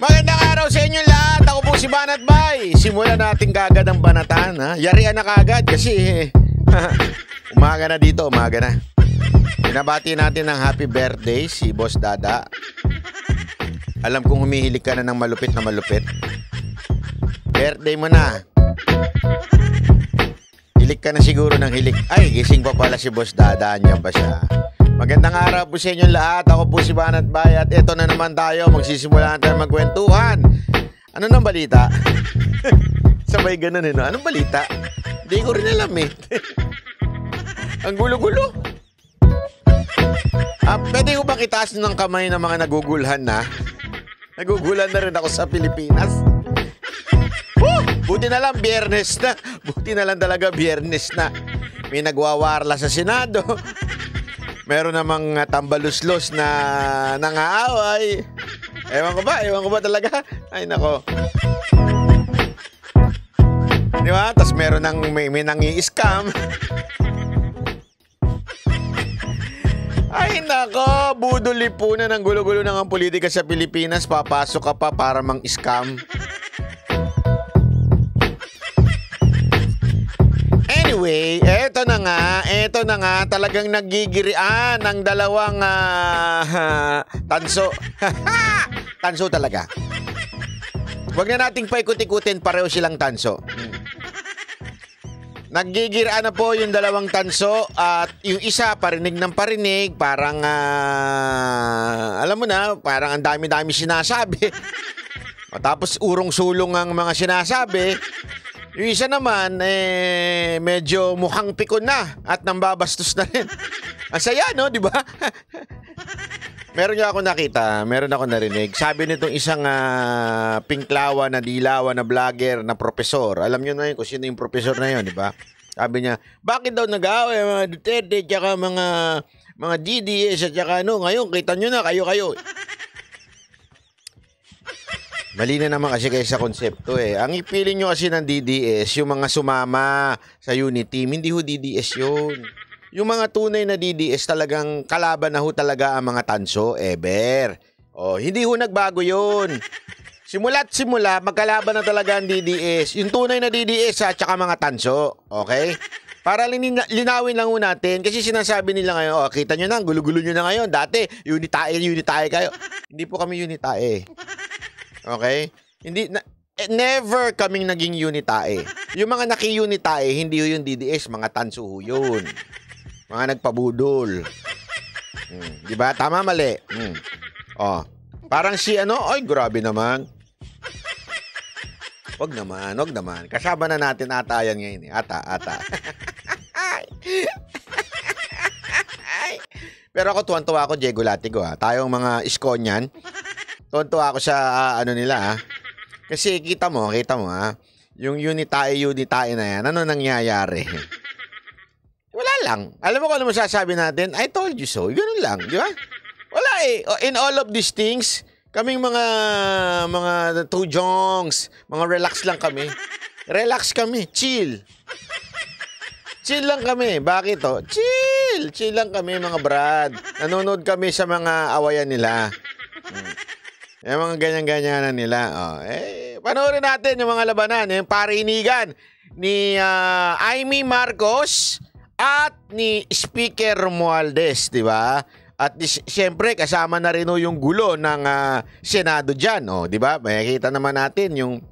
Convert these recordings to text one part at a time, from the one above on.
Magandang araw sa inyo lahat. Ako po si Banat Bay. Simulan natin kagad ang banatan, ha? Yarian na kagad kasi umaga na dito, umaga na. Binabati natin ng happy birthday si Boss Dada. Alam kong humihilig ka na ng malupit na malupit. Birthday mo na. Hilig ka na siguro ng hilig. Ay, gising pa pala si Boss Dada. Andiyan pa siya. Magandang araw po sa inyo lahat. Ako po si Banat Bay at ito na naman tayo. Magsisimula na tayo magkwentuhan. Ano nang balita? Sabay ganun no? Anong balita? Hindi ko rin alam eh. Ang gulo-gulo. Pwede ko bang itaas ng kamay ng mga nagugulhan na? Nagugulan na rin ako sa Pilipinas. Buti na lang Biyernes na. Buti na lang talaga Biyernes na. May nagwawarla sa Senado. Meron namang tambaluslos na nangaaway. Ewan ko ba talaga? Ay nako. Di ba? Tapos meron nang may nangi-scam. Ay nako, budol-lipunan ng gulo-gulo ng politika sa Pilipinas. Papasok ka pa para mang-scam. Anyway, eto na nga, talagang nagigirian ng dalawang tanso. Tanso talaga. Huwag na nating paikot-ikutin, pareho silang tanso. Nagigirian na po yung dalawang tanso at yung isa parinig ng parinig, parang alam mo na, parang ang dami-dami sinasabi. Tapos urong-sulong ang mga sinasabi. Yung isa naman, medyo mukhang pikon na at nambabastos na rin. Ang saya, no? Di ba? Meron ako nakita, meron ako narinig. Sabi nitong isang pinklawa na dilawa na vlogger na profesor. Alam nyo na yun kung sino yung profesor na yun, di ba? Sabi niya, bakit daw nag-aaway mga Duterte tsaka mga DDS at tsaka ano? Ngayon, kita nyo na, kayo-kayo. Mali na naman kasi kayo sa konsepto eh. Ang ipiling nyo kasi ng DDS, yung mga sumama sa unit team, hindi ho DDS yun. Yung mga tunay na DDS talagang kalaban na ho talaga ang mga tanso, ever. Oh, hindi ho nagbago yun. Simula't simula, magkalaban na talaga ang DDS. Yung tunay na DDS at saka mga tanso, okay? Para linawin lang ho natin, kasi sinasabi nila ngayon, oh, kita nyo na, gulo-gulo nyo na ngayon. Dati, unitae kayo. Hindi po kami unitae. Okay? Never kaming naging unitae. Yung mga naki-unitae, hindi yung DDS, mga tanso yun. Mga nagpabudol. Di ba? Tama, mali. Oh. Parang si ano, ay grabe naman. Wag naman. Kasama na natin ata yan ngayon. Ata. Pero ako tuwan-tuwa ako, Diego Latigo ha. Tayong mga Iskonyan. Tuwan-tuwa ako sa ano nila ha. Kasi kita mo ha. Yung unitae na yan, ano nangyayari? Wala lang. Alam mo kung ano masasabi natin? I told you so. Ganun lang, di ba? Wala eh. In all of these things, kaming mga tujongs, mga relax lang kami. Relax kami. Chill. Chill lang kami. Bakit to? Chill. Chill lang kami mga brad. Nanonood kami sa mga awayan nila. Yung mga ganyan-ganyanan nila. Oh, panoorin natin yung mga labanan. Yung parinigan ni Amy Marcos at ni Speaker Romualdez, di ba? At siyempre, kasama na rin yung gulo ng Senado dyan. Oh, di ba? Makikita naman natin yung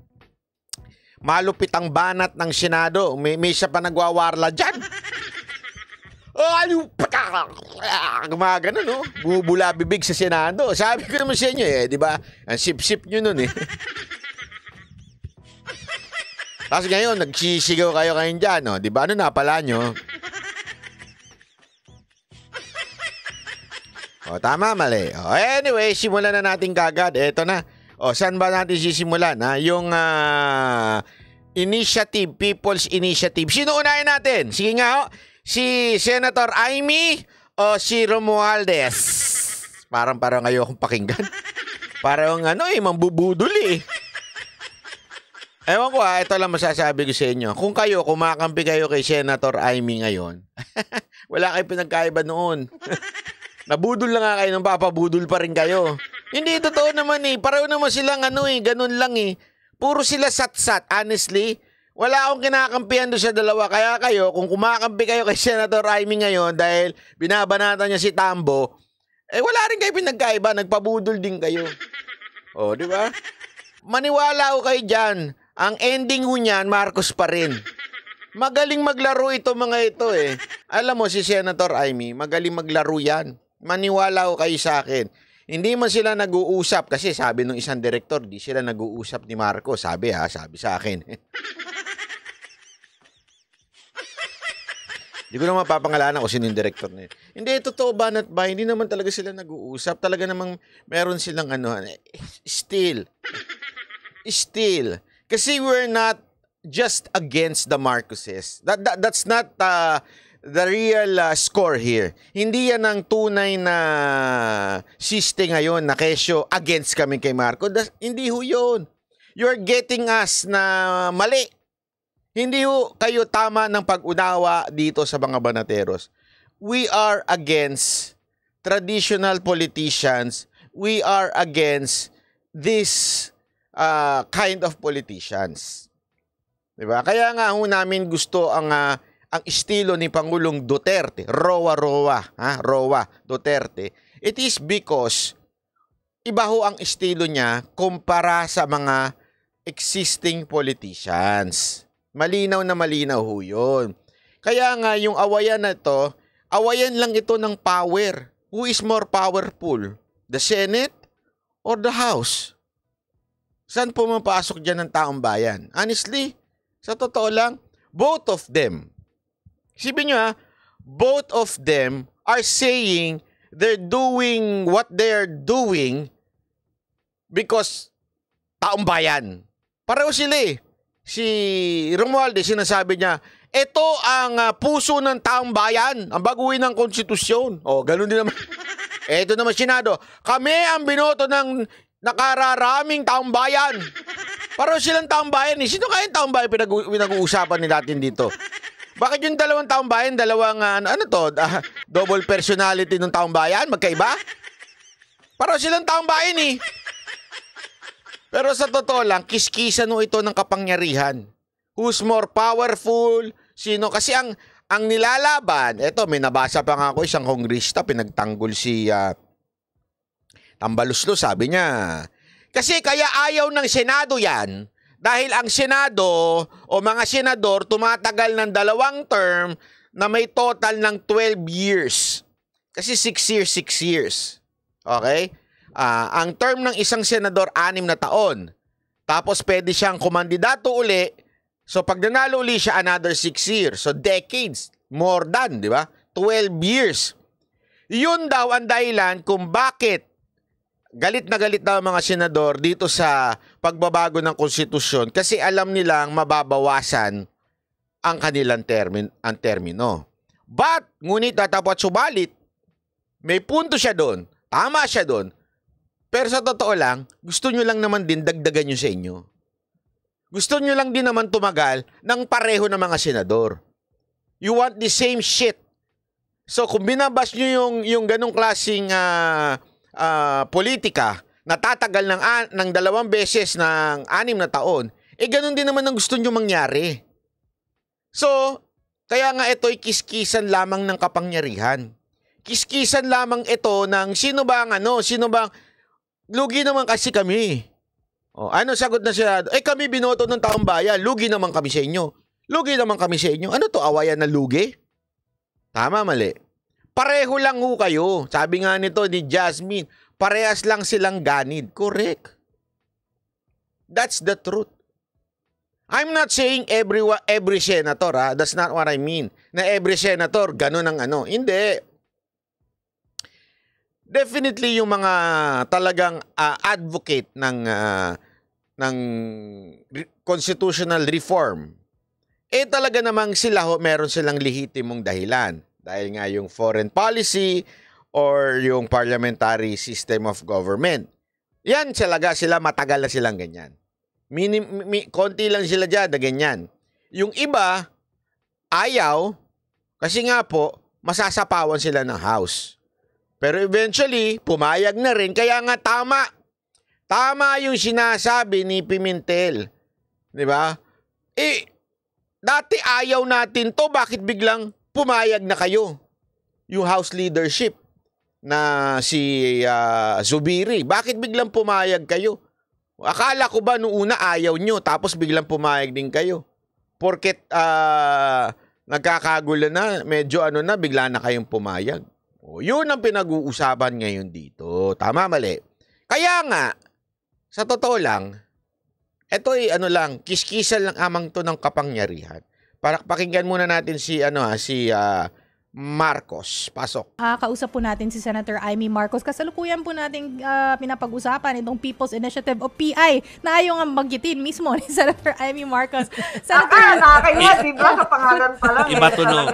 malupit ang banat ng Senado. May isa pa nagwawarla dyan. Oh, ano? Gumagano, no? Bubula bibig sa Senado. Sabi ko naman sa inyo di ba? Ang sip-sip nyo nun Tapos ngayon, nagsisigaw kayo dyan, no? Di ba? Ano napala nyo? O, tama, mali. O, anyway, simulan na natin kagad. Eto na. O, saan ba natin sisimulan, ha? Yung initiative, People's Initiative. Sino unahin natin? Sige nga, si Senator Amy o si Romualdez? Parang ayokong pakinggan. Parang mambubudol Ewan ko ito lang masasabi ko sa inyo. Kung kumakampi kayo kay Senator Amy ngayon, wala kayo pinagkaiba noon. Nabudol na nga kayo, nung papabudol pa rin kayo. Hindi totoo naman eh. Pareho naman silang ganun lang eh. Puro sila sat-sat, honestly. Wala akong kinakampihan doon sa dalawa. Kaya kayo, kung kumakampi kayo kay Senator Amy ngayon dahil binabanatan niya si Tambo, wala rin kayo pinagkaiba. Nagpabudol din kayo. O, di ba? Maniwala ko kayo dyan. Ang ending ho niyan, Marcos pa rin. Magaling maglaro ito mga ito eh. Alam mo si Senator Amy, magaling maglaro yan. Maniwala ko kayo sa akin. Hindi man sila nag-uusap kasi sabi ng isang direktor, di sila nag-uusap ni Marcos. Sabi sa akin. Hindi ko naman papangalanan kung sino yung director na yun. Hindi, totoo ba not ba? Hindi naman talaga sila nag-uusap. Talaga namang meron silang Still. Kasi we're not just against the Marcoses. That's not the real score here. Hindi yan ang tunay na siste ngayon na kesyo against kami kay Marcos. Hindi ho yun. You're getting us na mali. Hindi ho kayo tama ng pag-unawa dito sa mga banateros. We are against traditional politicians. We are against this kind of politicians. Diba? Kaya nga ho namin gusto ang estilo ni Pangulong Duterte, Roa Duterte. It is because iba ho ang estilo niya kumpara sa mga existing politicians. Malinaw na malinaw ho yun. Kaya nga yung awayan na ito, awayan lang ito ng power. Who is more powerful? The Senate or the House? Saan pumapasok dyan ng taong bayan? Honestly, sa totoo lang, both of them. Isipin nyo both of them are saying they're doing what they're doing because taong bayan. Pareho sila eh. Si Romualdez, sinasabi niya, ito ang puso ng taong bayan, ang baguhin ng konstitusyon. O, ganun din naman. Ito naman Senado, kami ang binoto ng nakararaming taong bayan. Pareho silang taong bayan eh. Sino kaya yung taong bayan pinag-uusapan ni natin dito? Bakit yung dalawang taong bayan, double personality ng taong bayan? Magkaiba? Pareho silang taong bayan eh. Pero sa totoo lang, kiskisan ito ng kapangyarihan. Who's more powerful? Sino? Kasi ang nilalaban, eto may nabasa pa nga ako isang kongrista, pinagtanggol si Tambaluslo, sabi niya. Kasi kaya ayaw ng Senado yan, dahil ang Senado o mga senador tumatagal ng 2 term na may total ng 12 years. Kasi 6 years. Okay? Ang term ng isang senador, 6 na taon. Tapos pwede siyang kumandidato uli. So pag nanalo uli siya, another 6 years. So decades. More than, di ba? 12 years. Yun daw ang dahilan kung bakit galit na mga senador dito sa pagbabago ng konstitusyon. Kasi alam nilang mababawasan ang kanilang termino. But, ngunit tatapot subalit, may punto siya doon. Tama siya doon. Pero sa totoo lang, gusto nyo lang naman din dagdagan nyo sa inyo. Gusto nyo lang din naman tumagal ng pareho ng mga senador. You want the same shit. So kung binabas nyo yung ganong klaseng politika na tatagal ng 2 beses ng 6 na taon, ganon din naman ang gusto nyo mangyari. So, kaya nga ito'y kiskisan lamang ng kapangyarihan. Kiskisan lamang ito ng sino bang lugi naman kasi kami. Ano sagot na siya? Kami binoto ng taong bayan. Lugi naman kami sa inyo. Lugi naman kami sa inyo. Ano to, awayan na lugi? Tama, mali. Pareho lang ho kayo. Sabi nga nito ni Jasmine, parehas lang silang ganid. Correct. That's the truth. I'm not saying every senator, That's not what I mean. Na every senator, ganun ang Hindi. Definitely yung mga talagang advocate ng constitutional reform, talaga namang meron silang lehitimong dahilan. Dahil nga yung foreign policy or yung parliamentary system of government. Yan sila matagal na silang ganyan. Konti lang sila dyan na ganyan. Yung iba, ayaw, kasi nga po, masasapawan sila ng house. Pero eventually, pumayag na rin. Kaya nga tama. Tama yung sinasabi ni Pimentel. Di ba? Dati ayaw natin to. Bakit biglang pumayag na kayo? Yung House leadership na si Zubiri. Bakit biglang pumayag kayo? Akala ko ba noong una ayaw nyo tapos biglang pumayag din kayo? Porket nagkakagulo na, medyo bigla na kayong pumayag. Yun ang pinag-uusapan ngayon dito. Tama, mali. Kaya nga, sa totoo lang, ito ay kiskisan lang amang to ng kapangyarihan. Pakinggan muna natin si Marcos. Pasok. Kausap po natin si Senator Amy Marcos. Kasalukuyan po natin pinapag-usapan itong People's Initiative o PI na ayaw nga magitin mismo ni Senator Amy Marcos. Senator, nakakaya, di ba? Kapangalan pa lang. Iba tunog.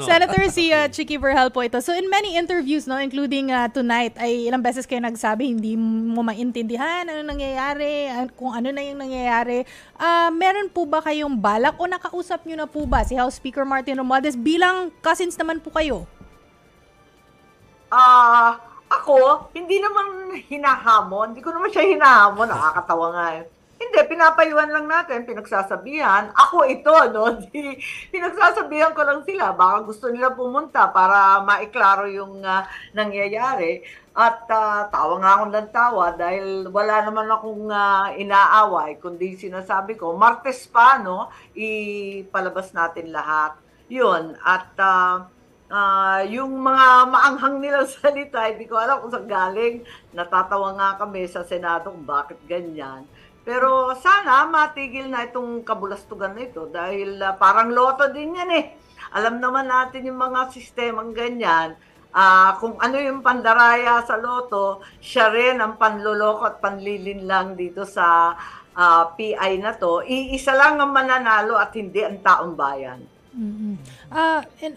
Senator si Chiqui Vergel po ito. So in many interviews, no, including tonight, ay ilang beses kayo nagsabi hindi mo maintindihan ano nangyayari, kung ano na yung nangyayari. Meron po ba kayong balak o nakausap nyo na po ba si House Speaker Martin Romualdez bilang cousins naman po kayo? Ako, hindi naman hinahamon. Hindi ko naman siya hinahamon. Nakakatawa nga eh. Hindi, pinapayuhan lang natin, pinagsasabihan. Ako ito, no? Pinagsasabihan ko lang sila. Baka gusto nila pumunta para maiklaro yung nangyayari. At tawa nga akong ng tawa dahil wala naman akong inaaway. Kundi sinasabi ko, Martes pa, no? Ipalabas natin lahat. Yun. At yung mga maanghang nilang salita, hindi ko alam kung saan galing. Natatawa nga kami sa Senado kung bakit ganyan. Pero sana matigil na itong kabulastugan na ito dahil parang loto din yan eh. Alam naman natin yung mga sistemang ganyan. Kung ano yung pandaraya sa loto, siya rin ang panloloko at panlilinlang dito sa PI na to. Iisa lang ang mananalo at hindi ang taong bayan. Mm-hmm.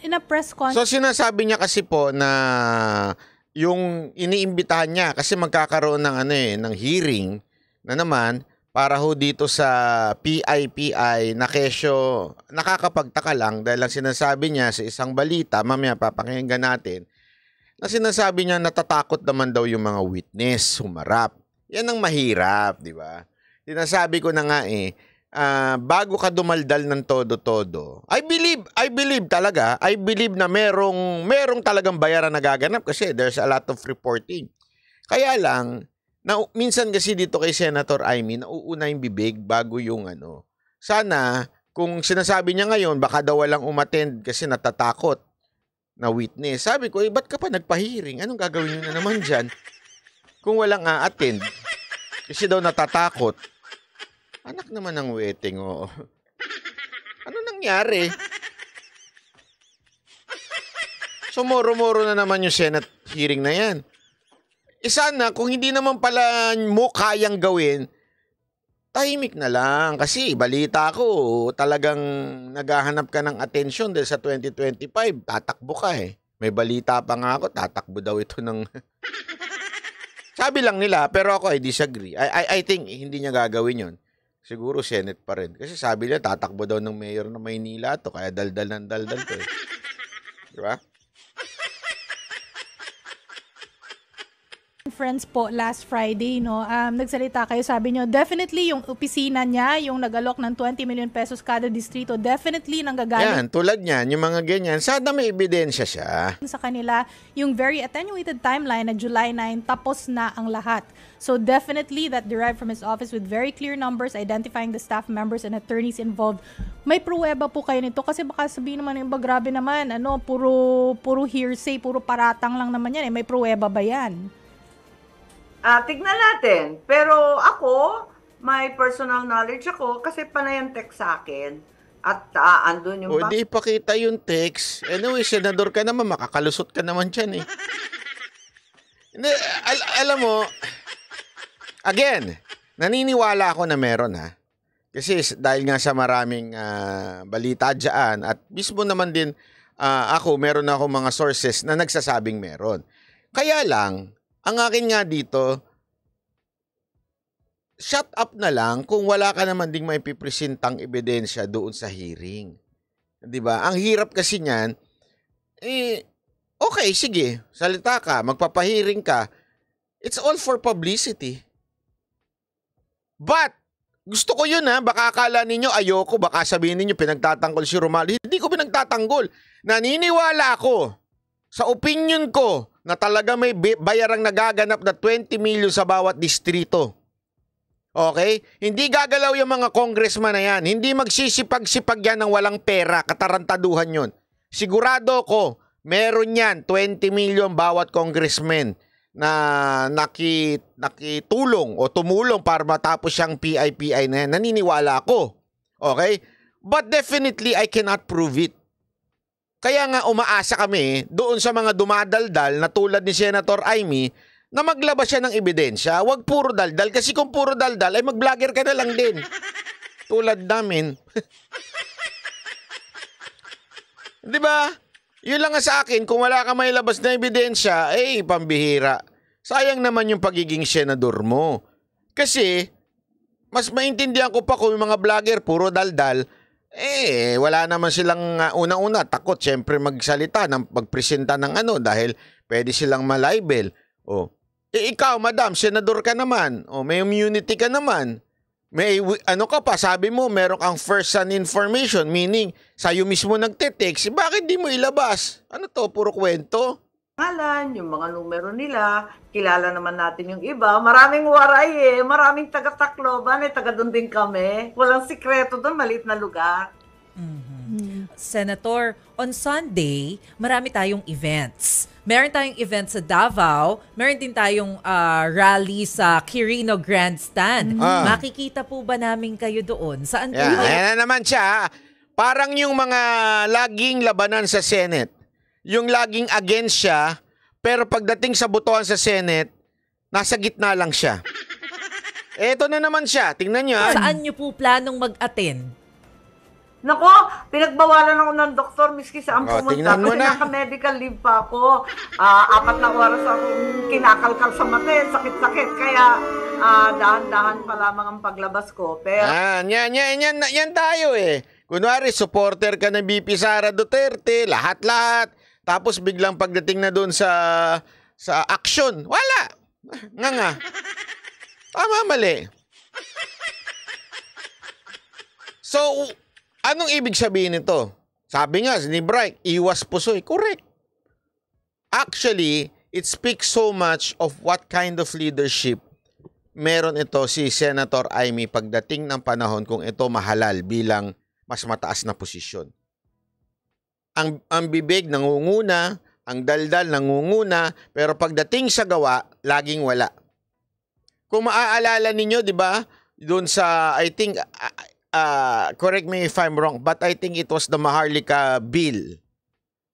In a press conference. So sinasabi niya kasi po na yung iniimbitahan niya kasi magkakaroon ng ng hearing na naman para ho dito sa PI na kesyo nakakapagtaka lang dahil ang sinasabi niya sa isang balita, mamaya papakinggan natin, na sinasabi niya natatakot naman daw yung mga witness humarap. Yan ang mahirap, di ba? Sinasabi ko na nga bago ka dumaldal ng todo-todo, I believe talaga, I believe na merong talagang bayaran na gaganap kasi there's a lot of reporting. Kaya lang, minsan kasi dito kay Senator Amy, nauuna yung bibig bago yung Sana, kung sinasabi niya ngayon, baka daw walang umattend kasi natatakot na witness. Sabi ko, ba't ka pa nagpa-hearing? Anong gagawin niyo na naman dyan? Kung walang attend kasi daw natatakot. Anak naman ng weteng, oo. Ano nangyari? So, moro-moro na naman yung Senate hearing na yan. Sana, kung hindi naman pala mo kayang gawin, tahimik na lang. Kasi balita ko, talagang naghahanap ka ng atensyon dahil sa 2025, tatakbo ka eh. May balita pa nga ako, tatakbo daw ito ng... Sabi lang nila, pero ako I disagree. I think hindi niya gagawin yon. Siguro Senate pa rin. Kasi sabi niya, tatakbo daw ng mayor ng Maynila to. Kaya daldal ng daldal to. Diba? Friends po last Friday, no, nagsalita kayo, sabi nyo, definitely yung opisina niya, yung nag-alok ng 20 million pesos kada distrito, definitely nanggagaling. Yan, tulad niyan, yung mga ganyan, sana may ebidensya siya. Sa kanila, yung very attenuated timeline na July 9, tapos na ang lahat. So definitely that derived from his office with very clear numbers, identifying the staff members and attorneys involved. May pruweba po kayo nito kasi baka sabihin naman yung grabe naman, puro hearsay, puro paratang lang naman yan. May pruweba ba yan? Tignan natin. Pero ako, may personal knowledge ako kasi panay ang text sa akin. At andun yung... O di ipakita yung text. Anyway, senador ka naman, makakalusot ka naman dyan eh. Hindi, alam mo, again, naniniwala ako na meron ha. Kasi dahil nga sa maraming balita dyan at mismo naman din ako, meron ako mga sources na nagsasabing meron. Kaya lang, ang akin nga dito, shut up na lang kung wala ka naman ding may pipresentang ebidensya doon sa hearing. 'Di ba? Ang hirap kasi niyan, okay, sige, salita ka, magpapahiring ka. It's all for publicity. But, gusto ko yun baka akala ninyo ayoko, baka sabihin ninyo pinagtatanggol si Romualdez. Hindi ko pinagtatanggol. Naniniwala ako sa opinion ko na talaga may bayarang nagaganap na 20 million sa bawat distrito. Okay? Hindi gagalaw yung mga congressman na yan. Hindi magsisipag-sipag yan ng walang pera. Katarantaduhan yun. Sigurado ko, meron yan 20 million bawat congressman na nakitulong o tumulong para matapos siyang PIPI na yan. Naniniwala ako. Okay? But definitely, I cannot prove it. Kaya nga umaasa kami doon sa mga dumadaldal na tulad ni Senator Amy na maglabas siya ng ebidensya. Huwag puro daldal. Kasi kung puro daldal, ay mag-vlogger ka na lang din. Tulad namin. Di ba? Yun lang nga sa akin, kung wala ka may labas na ebidensya, pambihira. Sayang naman yung pagiging senador mo. Kasi, mas maintindihan ko pa kung yung mga vlogger, puro daldal, wala naman silang unang-una, takot siyempre magsalita, magpresenta ng dahil pwede silang malibel. Ikaw, madam, senador ka naman. May immunity ka naman. May ka pa, sabi mo, meron kang first-hand information, meaning sa'yo mismo nagte-text, bakit di mo ilabas? Ano to, puro kwento? Yung mga numero nila, kilala naman natin yung iba. Maraming waray maraming taga-Tacloban, taga doon din kami. Walang sikreto doon, maliit na lugar. Senator, on Sunday, marami tayong events. Meron tayong event sa Davao, meron din tayong rally sa Quirino Grandstand. Makikita po ba namin kayo doon? Saan po kayo? Ayan na naman siya. Parang yung mga laging labanan sa Senate. Yung laging against siya, pero pagdating sa botohan sa Senate, nasa gitna lang siya. Eto na naman siya. Tingnan niyo. Saan niyo po planong mag-attend? Nako, pinagbawalan ako ng doktor miski saan pumunta. Tingnan mo na. Naka-medical leave pa ako. 4 na oras akong kinakalkal sa mata. Sakit-sakit. Kaya dahan-dahan pa lamang ang paglabas ko. Pero yan tayo Kunwari, supporter ka ng BP Sara Duterte, lahat-lahat. Tapos biglang pagdating na doon sa action, wala. Nga. Tama, mali. So, anong ibig sabihin nito? Sabi nga ni Bright, iwas pusoy. Correct. Actually, it speaks so much of what kind of leadership meron ito si Senator Amy pagdating ng panahon kung ito mahalal bilang mas mataas na posisyon. Ang bibig nangunguna, ang daldal nangunguna, pero pagdating sa gawa, laging wala. Kung maaalala ninyo, di ba, doon sa, I think, correct me if I'm wrong, but I think it was the Maharlika bill.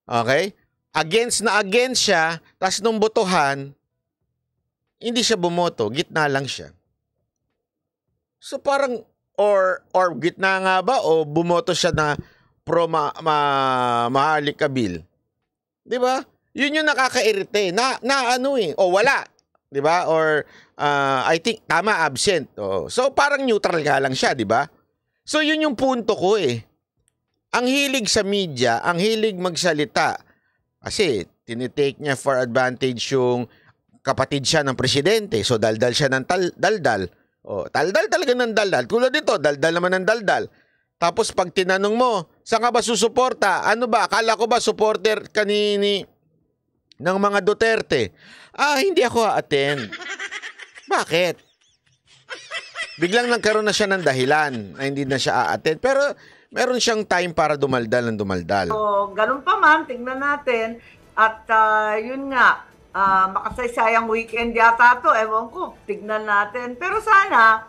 Okay? Against siya, tas nung botohan, hindi siya bumoto, gitna lang siya. So parang, or gitna nga ba, o bumoto siya na pro Maharlika bill. Di ba? Yun yung nakakairite. O wala. Di ba? Or, I think, tama, absent. So parang neutral nga lang siya, di ba? So yun yung punto ko Ang hilig sa media, ang hilig magsalita, kasi tinitake niya for advantage yung kapatid siya ng presidente. So daldal siya ng daldal. Daldal talaga ng daldal. Tulad dito, daldal naman ng daldal. Tapos pag tinanong mo, saan ka ba susuporta? Ano ba? Akala ko ba supporter kanini ng mga Duterte? Hindi ako attend. Bakit? Biglang nagkaroon na siya ng dahilan na hindi na siya a-attend. Pero meron siyang time para dumaldal ng dumaldal. Ganun pa man, tingnan natin. At yun nga, makasaysayang weekend yata to. Ewan ko, tignan natin. Pero sana,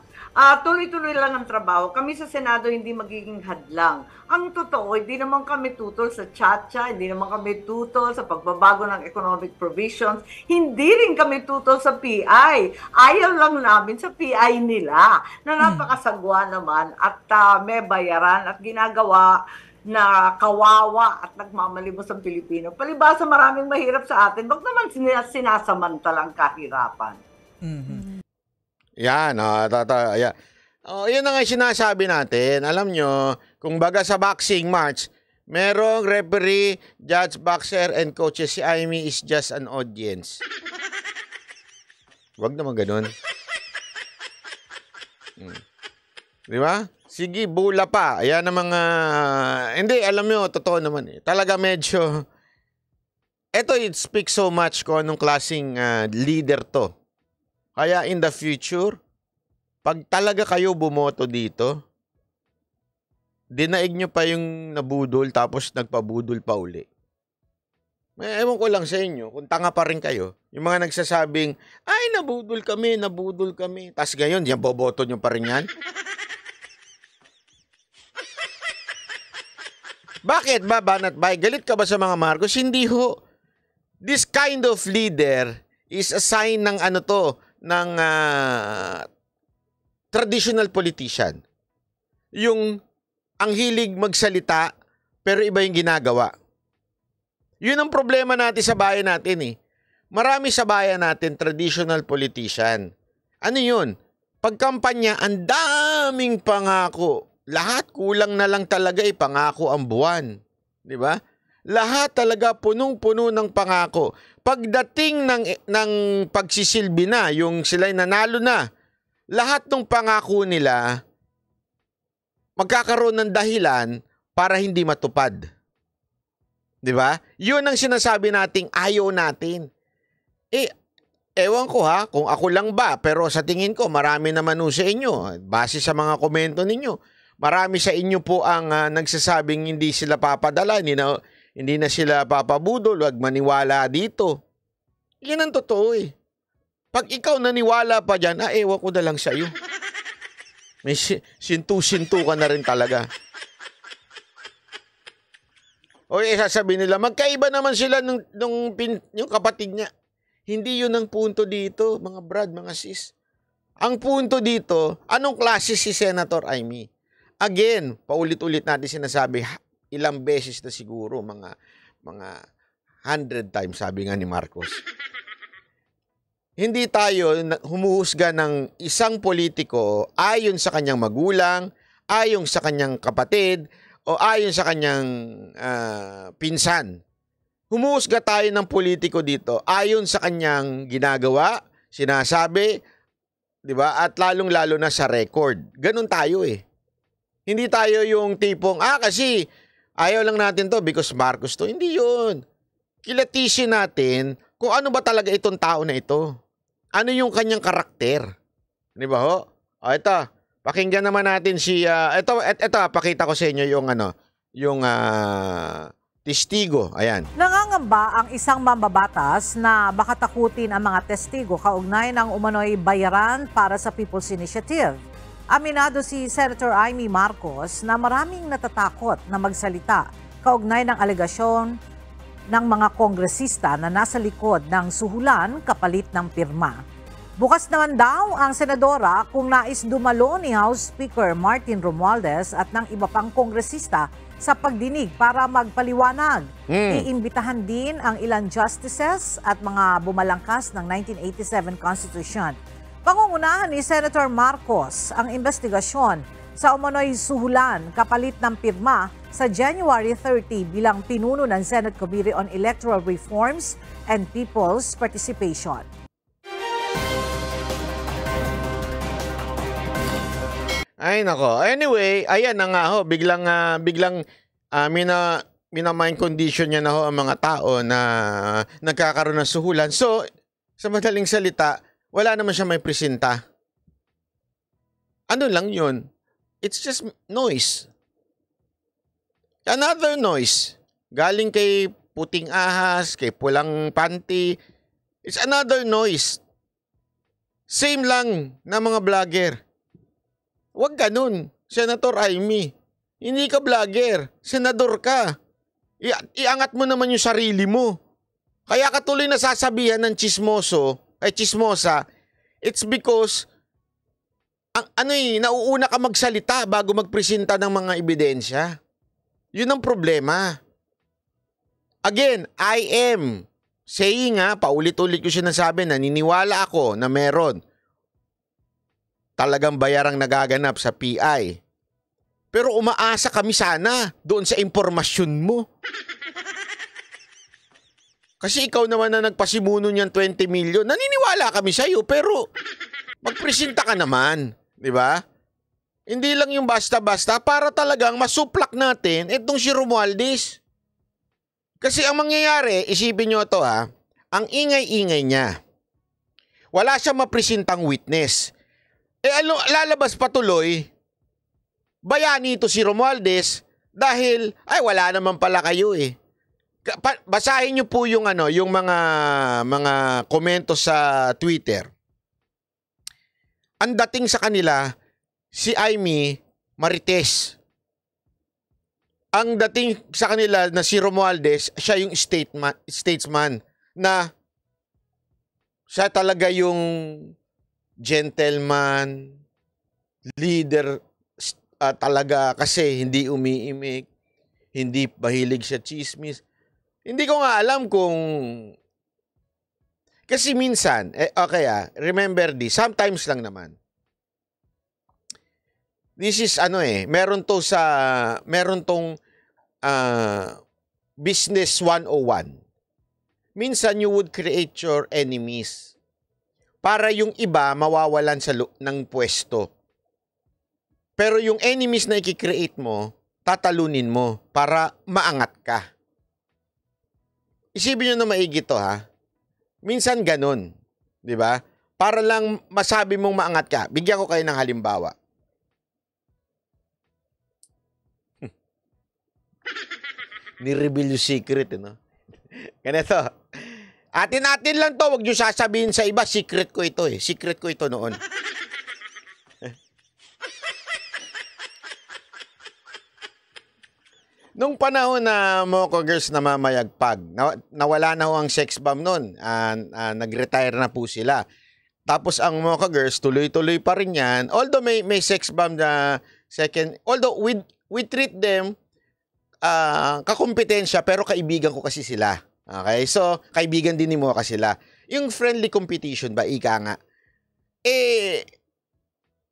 tuloy-tuloy lang ang trabaho. Kami sa Senado hindi magiging hadlang. Ang totoo, hindi naman kami tutol sa tsa-tsa, hindi naman kami tutol sa pagbabago ng economic provisions, hindi rin kami tutol sa PI. Ayaw lang namin sa PI nila na napakasagwa naman at may bayaran at ginagawa na kawawa at nagmamalimos ang Pilipino. Palibasa maraming mahirap sa atin, wag naman sinasamantalang kahirapan. Yan, yan. Yun na nga sinasabi natin. Alam nyo, kung baga sa boxing match, Merong referee, judge, boxer, and coaches. Si Amy is just an audience. Wag naman ganun. Di ba? Sige, bula pa. Ayan ang mga... Hindi, alam nyo, totoo naman eh. Talaga medyo... Ito, it speaks so much kung anong klaseng leader to. Kaya in the future, pag talaga kayo bumoto dito, dinaig nyo pa yung nabudol tapos nagpabudol pa uli. May ewan ko lang sa inyo, kung tanga pa rin kayo, yung mga nagsasabing, ay, nabudol kami. Tapos ngayon, yan, boboto nyo pa rin yan. Bakit ba, Banat Bay? Galit ka ba sa mga Marcos? Hindi ho. This kind of leader is a sign ng ng traditional politician. Yung ang hilig magsalita, pero iba yung ginagawa. Yun ang problema natin sa bayan natin eh. Marami sa bayan natin, traditional politician. Ano yun? Pagkampanya, ang daming pangako. Lahat kulang na lang talaga pangako ang buwan. Di ba? Lahat talaga punong-puno ng pangako. Pagdating ng pagsisilbi na, yung sila'y nanalo na, lahat ng pangako nila, magkakaroon ng dahilan para hindi matupad. Di ba? Yun ang sinasabi nating ayaw natin. Ewan ko ha, kung ako lang ba, pero sa tingin ko, marami naman sa inyo, base sa mga komento ninyo, marami sa inyo po ang nagsasabing hindi sila papadala, hindi na sila papabudol, wag maniwala dito. Yan ang totoo eh. Pag ikaw naniwala pa dyan, ewan ko na lang sa iyo. May sintu-sintu ka na rin talaga. O sasabihin nila, magkaiba naman sila yung kapatid niya. Hindi yun ang punto dito, mga brad, mga sis. Ang punto dito, anong klase si Senator Amy? Again, paulit-ulit natin sinasabi, ilang beses na siguro, mga 100 times, sabi nga ni Marcos. Hindi tayo humuhusga ng isang politiko ayon sa kanyang magulang, ayon sa kanyang kapatid, o ayon sa kanyang pinsan. Humuhusga tayo ng politiko dito ayon sa kanyang ginagawa, sinasabi, di ba? At lalong-lalo na sa record. Ganun tayo eh. Hindi tayo yung tipong, kasi ayaw lang natin to because Marcos to. Hindi yun. Kilatisin natin kung ano ba talaga itong tao na ito. Ano yung kanyang karakter. Di ba ho? Ito. Pakinggan naman natin si, ito, pakita ko sa inyo yung testigo. Ayan. Nangangamba ang isang mambabatas na baka takutin ang mga testigo kaugnay ng umano'y bayaran para sa People's Initiative. Aminado si Senator Amy Marcos na maraming natatakot na magsalita kaugnay ng alegasyon ng mga kongresista na nasa likod ng suhulan kapalit ng pirma. Bukas naman daw ang senadora kung nais dumalo ni House Speaker Martin Romualdez at ng iba pang kongresista sa pagdinig para magpaliwanag. Iimbitahan din ang ilang justices at mga bumalangkas ng 1987 Constitution. Pangungunahan ni Senator Marcos ang investigasyon sa umano'y suhulan kapalit ng pirma sa January 30 bilang pinuno ng Senate Committee on Electoral Reforms and People's Participation. Ay nako. Anyway, ayan na nga ho, biglang mina-mind condition niya na ho ang mga tao na nagkakaroon ng suhulan. So, sa madaling salita, wala naman siya may presenta. Ano lang yun? It's just noise. Another noise. Galing kay puting ahas, kay pulang panty. It's another noise. Same lang na mga vlogger. Huwag ganun, Senator Amy. Hindi ka vlogger, senador ka. Iangat mo naman yung sarili mo. Kaya ka tuloy nasasabihan ng chismosa, it's because nauuna ka magsalita bago magpresenta ng mga ebidensya. Yun ang problema. Again, I am saying paulit-ulit ko sinasabi, naniniwala ako na meron talagang bayarang nagaganap sa PI. Pero umaasa kami sana doon sa impormasyon mo. Kasi ikaw naman na nagpasimuno niyan 20 million. Naniniwala kami sa'yo, pero magpresenta ka naman. Di ba? Hindi lang yung basta-basta para talagang masuplak natin itong si Romualdez. Kasi ang mangyayari, isipin nyo to ha, ang ingay-ingay niya. Wala siyang mapresentang witness. Lalabas patuloy, bayani ito si Romualdez dahil, ay wala naman pala kayo eh. Basahin niyo po yung yung mga komento sa Twitter. Ang dating sa kanila si Amy Marites. Ang dating sa kanila na si Romualdez, siya yung statesman na siya talaga yung gentleman, leader talaga kasi hindi umiimik, hindi mahilig siya chismis. Hindi ko nga alam kung... Kasi minsan, okay remember this, sometimes lang naman. This is meron tong business 101. Minsan you would create your enemies para yung iba mawawalan ng pwesto. Pero yung enemies na i-create mo, tatalunin mo para maangat ka. Isipin nyo na maigi to ha. Minsan ganun. Di ba? Para lang masabi mong maangat ka. Bigyan ko kayo ng halimbawa. Ni-reveal yung secret, no? Ganito. Atin-atin lang to. Huwag nyo sasabihin sa iba. Secret ko ito eh. Secret ko ito noon. Nung panahon na Mocha Girls na mamayagpag, nawala na ho ang sex bomb noon. Nag-retire na po sila. Tapos ang Mocha Girls, tuloy-tuloy pa rin yan. Although may sex bomb na second, although we treat them kakumpetensya, pero kaibigan ko kasi sila. Okay? So, kaibigan din ni Mocha sila. Yung friendly competition ba, ika nga,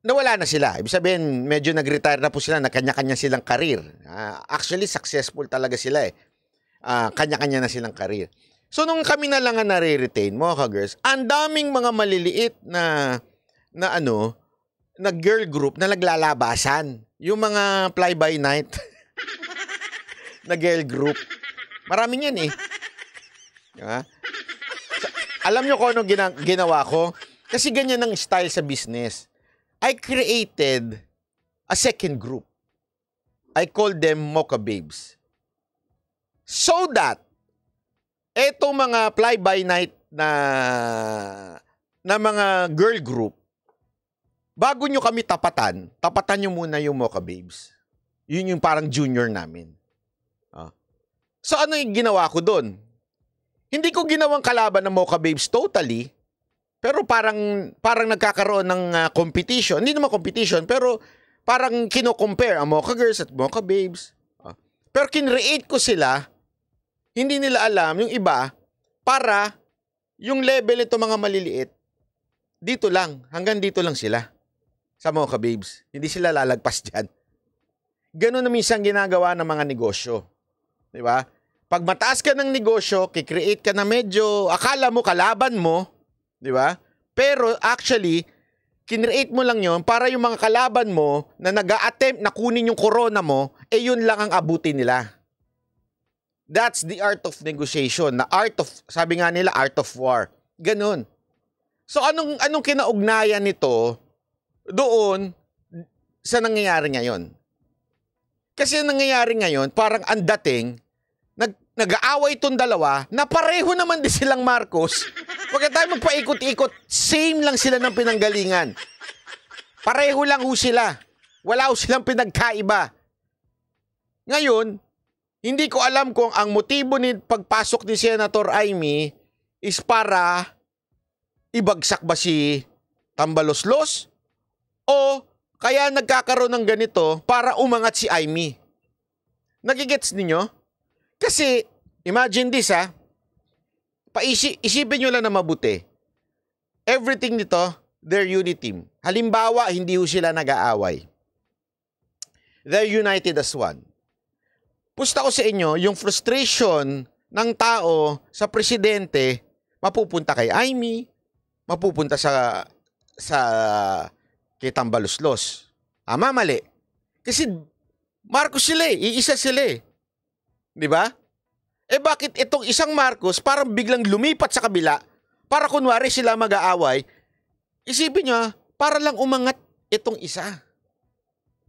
nawala na sila. Ibig sabihin, medyo nag-retire na po sila, na kanya-kanya silang karir. Actually, successful talaga sila eh. Kanya-kanya na silang karir. So, nung kami na lang nare-retain, Mocha Girls, ang daming mga maliliit na girl group na naglalabasan. Yung mga fly-by-night na girl group. Maraming yan eh. Alam nyo kung ano ginawa ko? Kasi ganyan ang style sa business. I created a second group. I called them Mocha Babes. So that, etong mga fly-by-night na mga girl group, bago nyo kami tapatan nyo muna yung Mocha Babes. Yun yung parang junior namin. So ano yung ginawa ko doon? Hindi ko ginawang kalaban ng Mocha Babes totally, pero parang nagkakaroon ng competition. Hindi naman competition, pero parang kino-compare ang Mocha Girls at Mocha Babes. Pero kinreate ko sila, hindi nila alam yung iba, para yung level nito mga maliliit, dito lang, hanggang dito lang sila sa Mocha Babes. Hindi sila lalagpas dyan. Ganun na minsan ginagawa ng mga negosyo. Di ba? Pag mataas ka ng negosyo, kikreate ka na medyo, akala mo kalaban mo, di ba? Pero actually, kinreate mo lang yon para yung mga kalaban mo na nag-a-attempt na kunin yung corona mo, yun lang ang abutin nila. That's the art of negotiation. Sabi nga nila, art of war. Ganun. So anong kinaugnayan nito doon sa nangyayari ngayon? Kasi ang nangyayari ngayon, parang ang dating, nag-aaway itong dalawa na pareho naman din silang Marcos. Huwag tayo magpaikot-ikot. Same lang sila ng pinanggalingan. Pareho lang ho sila. Wala ho silang pinagkaiba. Ngayon, hindi ko alam kung ang motibo ni pagpasok ni Senator Amy is para ibagsak ba si Tambaloslos o kaya nagkakaroon ng ganito para umangat si Amy. Nagigets ninyo? Kasi, imagine this isipin nyo lang na mabuti. Everything nito, their unity team. Halimbawa, hindi ho sila nag-aaway. They're united as one. Pusta ko sa inyo, yung frustration ng tao sa presidente, mapupunta kay Amy, mapupunta sa kay Tambaluslos. Mali. Kasi Marcos sila iisa sila eh. Di ba? Bakit itong isang Marcos parang biglang lumipat sa kabila para kunwari sila mag-aaway? Isipin nyo, para lang umangat itong isa.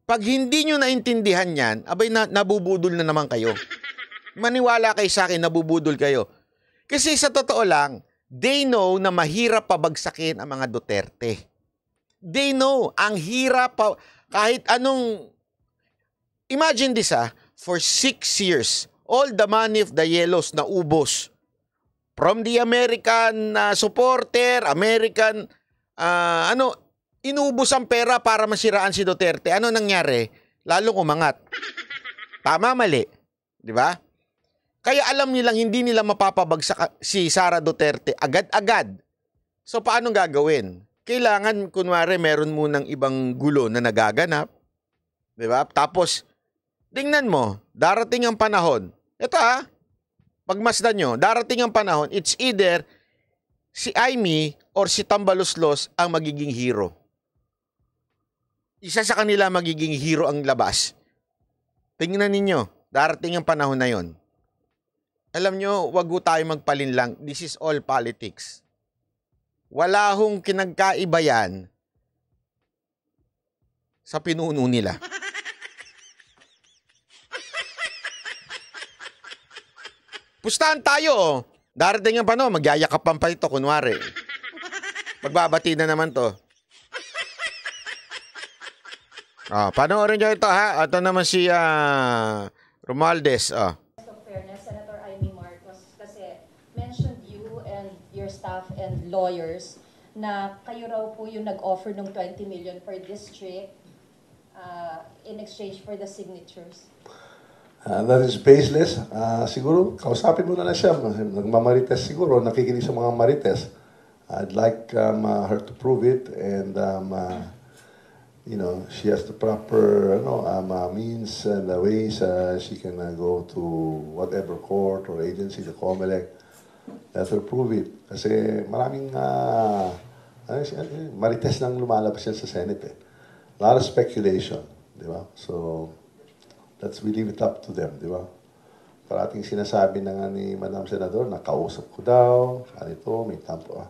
Pag hindi nyo naintindihan yan, nabubudol na naman kayo. Maniwala kayo sa akin, nabubudol kayo. Kasi sa totoo lang, they know na mahirap pabagsakin ang mga Duterte. They know, ang hirap kahit anong... Imagine this for 6 years, all the money of the Yellows na ubos. From the American supporter, American, inubos ang pera para masiraan si Duterte. Ano nangyari? Lalong umangat. Tama, mali. Di ba? Kaya alam nilang hindi nila mapapabagsak si Sara Duterte agad-agad. So, paano gagawin? Kailangan, kunwari, meron munang ibang gulo na nagaganap. Di ba? Tapos, tingnan mo, darating ang panahon. Ito pagmasdan nyo, darating ang panahon, it's either si Amy or si Tambaluslos ang magiging hero. Isa sa kanila magiging hero ang labas. Tingnan ninyo, darating ang panahon na yon. Alam nyo, wag ho tayo magpalinlang. This is all politics. Wala hong kinagkaiba yan sa pinuno nila. Pustahan tayo. Darating ang panahon, magyayakapan pa ito, kunwari. Magbabati na naman to. Panoorin nyo ito Ito naman si Romualdez. Fairness, Senator Amy Marcos, kasi mentioned you and your staff and lawyers na kayo raw po yung nag-offer ng 20 million per district in exchange for the signatures. That is baseless. Siguro, kausapin mo na siya. Nagmamarites siguro, nakikinig sa mga marites. I'd like her to prove it and she has the proper means and ways she can go to whatever court or agency, the COMELEC, let her prove it. Kasi maraming marites nang lumalabas yan sa Senate. A lot of speculation, di ba? So, we leave it up to them, di ba? Parating sinasabi na nga ni Madam Senador, nakausap ko daw, ganito, may tampo.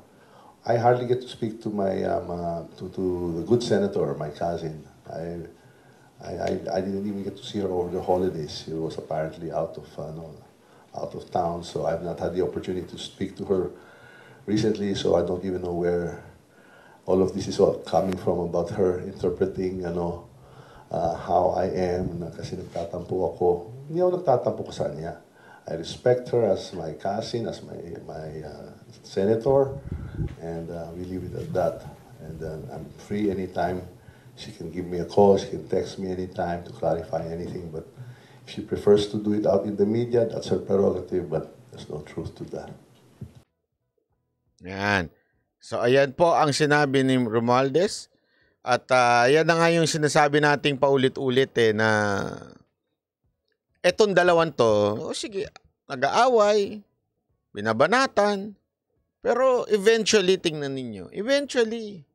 I hardly get to speak to my to the good senator, my cousin. I didn't even get to see her over the holidays. She was apparently out of town, so I've not had the opportunity to speak to her recently. So I don't even know where all of this is all coming from about her interpreting, how I am, kasi nagtatampo ako. Hindi ako nagtatampo ko sa kanya. I respect her as my cousin, as my senator, and we leave it at that. And I'm free anytime. She can give me a call, she can text me anytime to clarify anything, but if she prefers to do it out in the media, that's her prerogative, but there's no truth to that. Yan. So, ayan po ang sinabi ni Romualdez. At yan na nga yung sinasabi nating paulit-ulit na etong dalawan to, sige, nag-aaway, binabanatan, pero eventually, tingnan ninyo, eventually,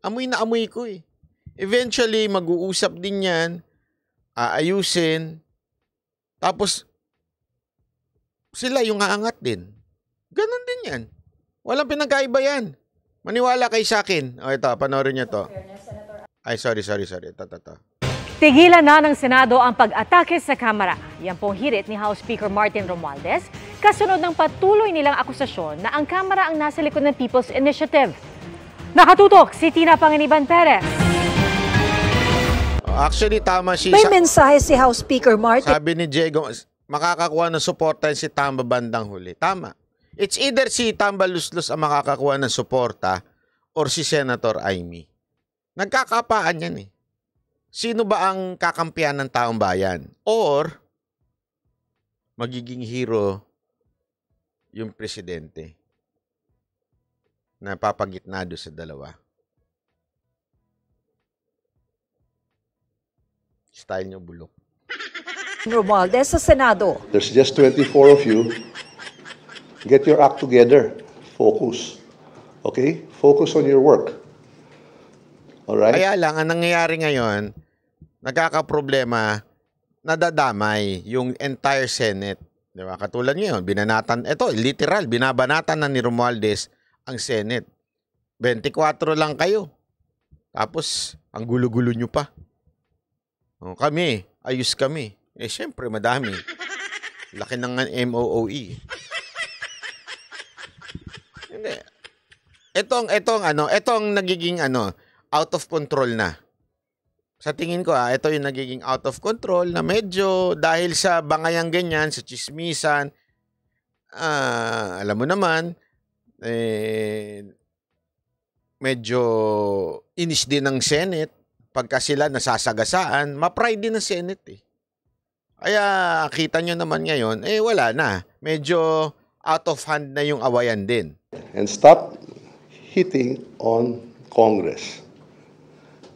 amoy na amoy ko Eventually, mag-uusap din yan, aayusin, tapos, sila yung aangat din. Ganon din yan. Walang pinagkaiba yan. Maniwala kayo sa akin. Ito, panoorin niyo to. Ay, sorry. Ito. Tigilan na ng Senado ang pag-atake sa Kamara. Yan pong hirit ni House Speaker Martin Romualdez, kasunod ng patuloy nilang akusasyon na ang Kamara ang nasa likod ng People's Initiative. Nakatutok si Tina Panginiban Perez. Actually, tama si... May mensahe si House Speaker Martin. Sabi ni Diego, makakakuha ng suporta si Tamba bandang huli. Tama. It's either si Tambaluslos ang makakakuha ng suporta or si Senator Amy. Nagkakapaan yan Sino ba ang kakampiyan ng taong bayan? Or magiging hero yung presidente na papagitnado sa dalawa? Style nyo bulok. Romualdez sa Senado. There's just 24 of you. Get your act together. Focus. Okay? Focus on your work. Alright? Kaya lang, ang nangyayari ngayon, nagkakaproblema, nadadamay yung entire Senate. Diba? Katulad ngayon, binanatan, ito, literal, binabanatan na ni Romualdez ang Senate. 24 lang kayo. Tapos, ang gulo-gulo nyo pa. O, kami, ayos kami. Eh, syempre, madami. Laki ng MOOE. Hindi. Etong nagiging out of control na. Sa tingin ko ito yung nagiging out of control na medyo dahil sa bangayang ganyan, sa chismisan, alam mo naman, medyo inis din ng Senate pagka sila nasasagasaan, ma-pride din ng Senate eh. Kaya kita nyo naman ngayon, wala na. Medyo out of hand na yung awayan din. And stop hitting on Congress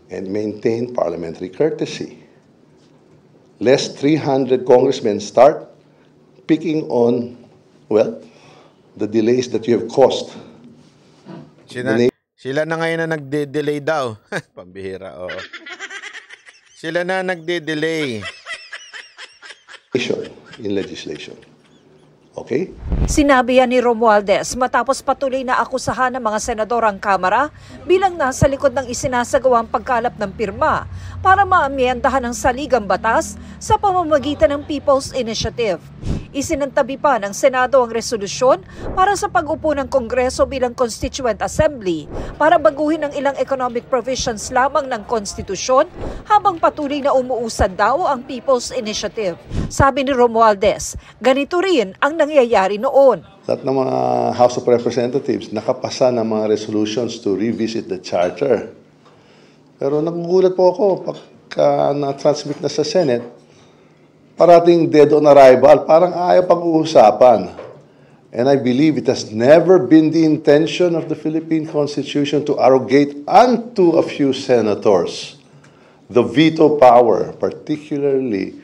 and maintain parliamentary courtesy. Lest 300 congressmen start picking on, well, the delays that you have caused. Sila na ngayon na nagde-delay daw. Pambihira, oo. Sila na nagde-delay. In legislation. Okay? Sinabi yan ni Romualdez matapos patuloy na akusahan ng mga senador ang Kamara bilang nasa likod ng isinasagawang pagkalap ng pirma para maamyendahan ang saligang batas sa pamamagitan ng People's Initiative. Isinantabi pa ng Senado ang resolusyon para sa pag-upo ng Kongreso bilang Constituent Assembly para baguhin ang ilang economic provisions lamang ng konstitusyon habang patuloy na umuusad daw ang People's Initiative. Sabi ni Romualdez, ganito rin ang nangyayari noon. Lahat ng mga House of Representatives nakapasa ng mga resolutions to revisit the charter. Pero nagugulat po ako pagka na-transmit na sa Senate, parating dead on arrival, parang ayaw pag-uusapan. And I believe it has never been the intention of the Philippine Constitution to arrogate unto a few senators the veto power, particularly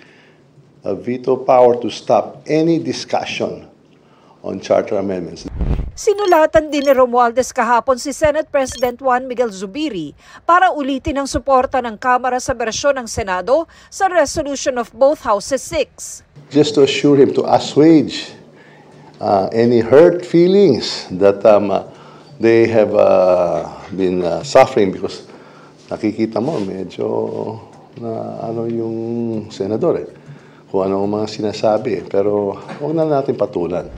a veto power to stop any discussion on charter amendments. Sinulatan din ni Romualdez kahapon si Senate President Juan Miguel Zubiri para ulitin ang suporta ng Kamara sa bersyon ng Senado sa resolution of both Houses 6. Just to assure him to assuage any hurt feelings that they have been suffering because nakikita mo medyo na yung senador kung ano ang mga sinasabi pero huwag na natin patulan.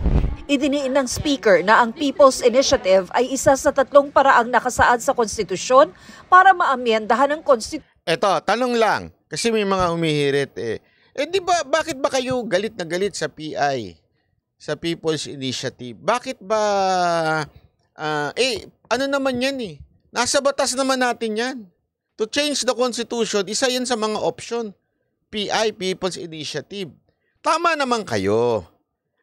Idiniin ng Speaker na ang People's Initiative ay isa sa 3 paraang nakasaad sa konstitusyon para maamyendahan ang konstitusyon. Eto, tanong lang, kasi may mga humihirit di ba, bakit ba kayo galit na galit sa PI, sa People's Initiative? Bakit ba, ano naman yan nasa batas naman natin yan. To change the Constitution, isa yan sa mga option. PI, People's Initiative. Tama naman kayo.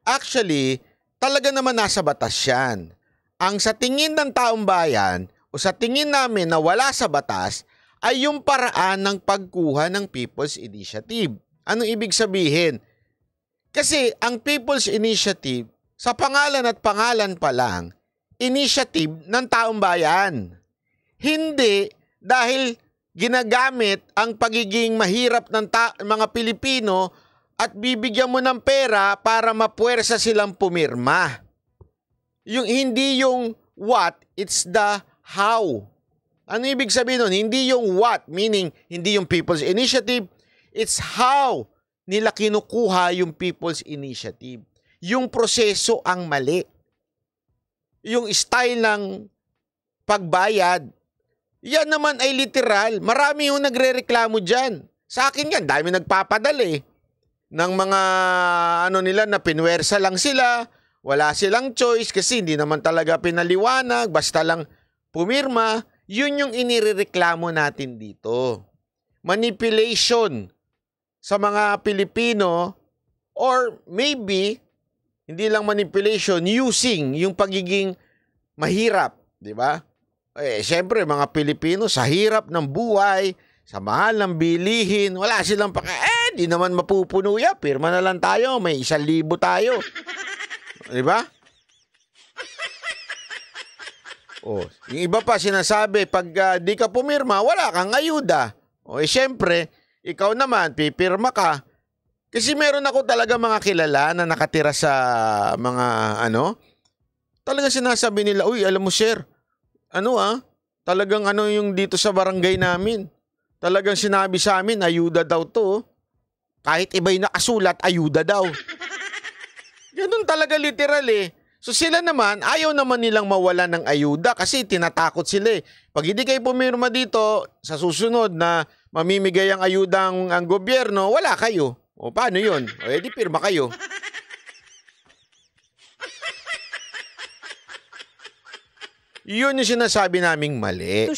Actually, talaga naman nasa batas yan. Ang sa tingin ng taong bayan o sa tingin namin na wala sa batas ay yung paraan ng pagkuha ng People's Initiative. Anong ibig sabihin? Kasi ang People's Initiative, sa pangalan at pangalan pa lang, initiative ng taong bayan. Hindi dahil ginagamit ang pagiging mahirap ng mga Pilipino at bibigyan mo ng pera para mapuwersa silang pumirma. Hindi yung what, it's the how. Ano ibig sabihin nun? Hindi yung what, meaning hindi yung People's Initiative, it's how nila kinukuha yung People's Initiative. Yung proseso ang mali. Yung style ng pagbayad, yan naman ay literal. Marami yung nagre-reklamo dyan. Sa akin yan, dami nagpapadali ng mga nila na pinwersa lang sila, wala silang choice kasi hindi naman talaga pinaliwanag, basta lang pumirma. Yun yung inireklamo natin dito. Manipulation sa mga Pilipino or maybe hindi lang manipulation, using yung pagiging mahirap, di ba? Siyempre mga Pilipino sa hirap ng buhay, sa mahal ng bilihin, wala silang di naman mapupuno yan. Pirma na lang tayo, may 1,000 tayo. Di ba? Yung iba pa sinasabi, pag di ka pumirma, wala kang ayuda. Siyempre, ikaw naman, pipirma ka. Kasi meron ako talaga mga kilala na nakatira sa mga talaga sinasabi nila, uy, alam mo sir, talagang yung dito sa barangay namin. Talagang sinabi sa amin, ayuda daw to. Kahit iba'y nakasulat, ayuda daw. Ganun talaga literal eh. So sila naman, ayaw naman nilang mawala ng ayuda kasi tinatakot sila eh. Pag hindi kayo pumirma dito, sa susunod na mamimigay ang ayuda ang gobyerno, wala kayo. Paano yun? Di pirma kayo. Yun yung sinasabi naming mali.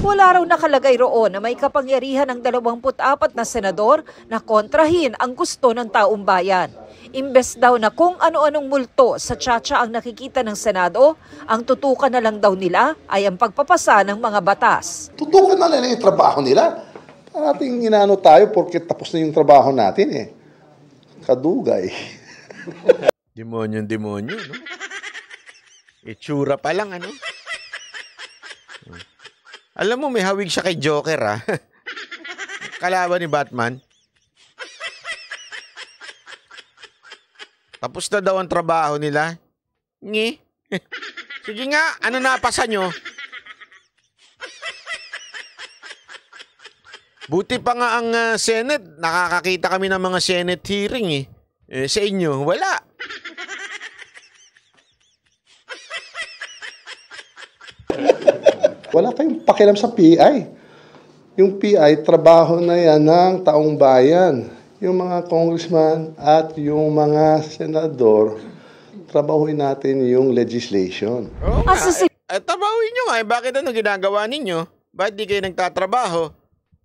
Wala raw nakalagay roon na may kapangyarihan ng 24 na senador na kontrahin ang gusto ng taong bayan. Imbes daw na kung ano-anong multo sa tiyatsa ang nakikita ng Senado, ang tutukan na lang daw nila ay ang pagpapasa ng mga batas. Tutukan na lang yung trabaho nila. Parating inaano tayo porque tapos na yung trabaho natin eh. Kadugay. Demonyo, no? Itsura pa lang, Alam mo, may hawig siya kay Joker, ha? Kalaban ni Batman. Tapos na daw ang trabaho nila. Ngi. Sige nga, ano napasa nyo? Buti pa nga ang Senate. Nakakakita kami ng mga Senate hearing eh. Sa inyo, wala. Wala kayong pakialam sa PI. Yung PI, trabaho na yan ng taong bayan. Yung mga congressman at yung mga senador, trabahuin natin yung legislation. Trabahuin nyo nga. Bakit ginagawa ninyo? Ba't di kayo nagtatrabaho?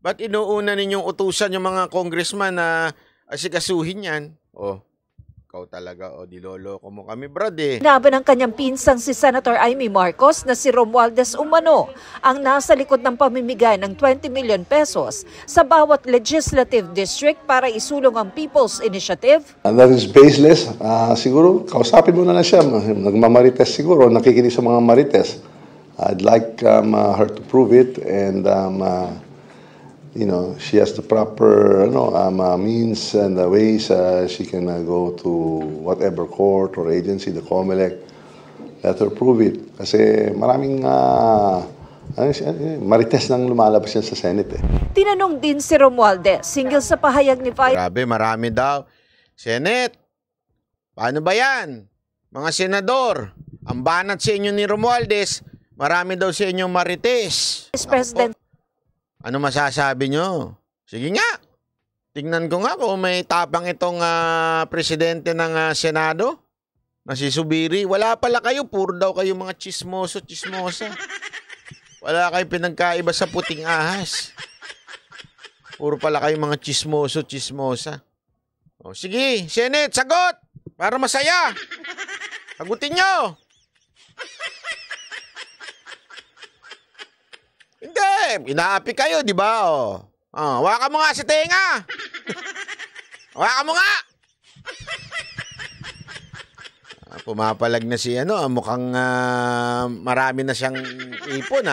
Ba't inuuna ninyong utusan yung mga congressman na asikasuhin yan? Ikaw talaga, diloloko mo kami, brad eh. Laban ng kanyang pinsang si Senator Amy Marcos na si Romualdez Umano ang nasa likod ng pamimigay ng 20 million pesos sa bawat legislative district para isulong ang People's Initiative. And that is baseless. Siguro, kausapin mo na siya. Nagmamarites siguro, nakikinig sa mga marites. I'd like her to prove it and she has the proper means and the ways she can go to whatever court or agency, the COMELEC, let her prove it. Kasi maraming marites nang lumalabas yan sa Senate. Tinanong din si Romualdez, single sa pahayag ni Vice. Grabe, marami daw. Senate, paano ba yan? Mga senador, ang banat sa inyo ni Romualdez, marami daw sa inyong marites. President. Ano masasabi nyo? Sige nga. Tingnan ko nga kung may tapang itong presidente ng Senado na si Subiri. Wala pala kayo. Puro daw kayo mga chismosa. Wala kayong pinagkaiba sa puting ahas. Puro pala kayo mga chismosa. Sige, Senate, sagot! Para masaya. Sagutin nyo. Hindi, inaapi kayo, di ba? Hawakan mo nga si tenga. Hawakan mo nga. Pumapalag na si mukhang marami na siyang ipon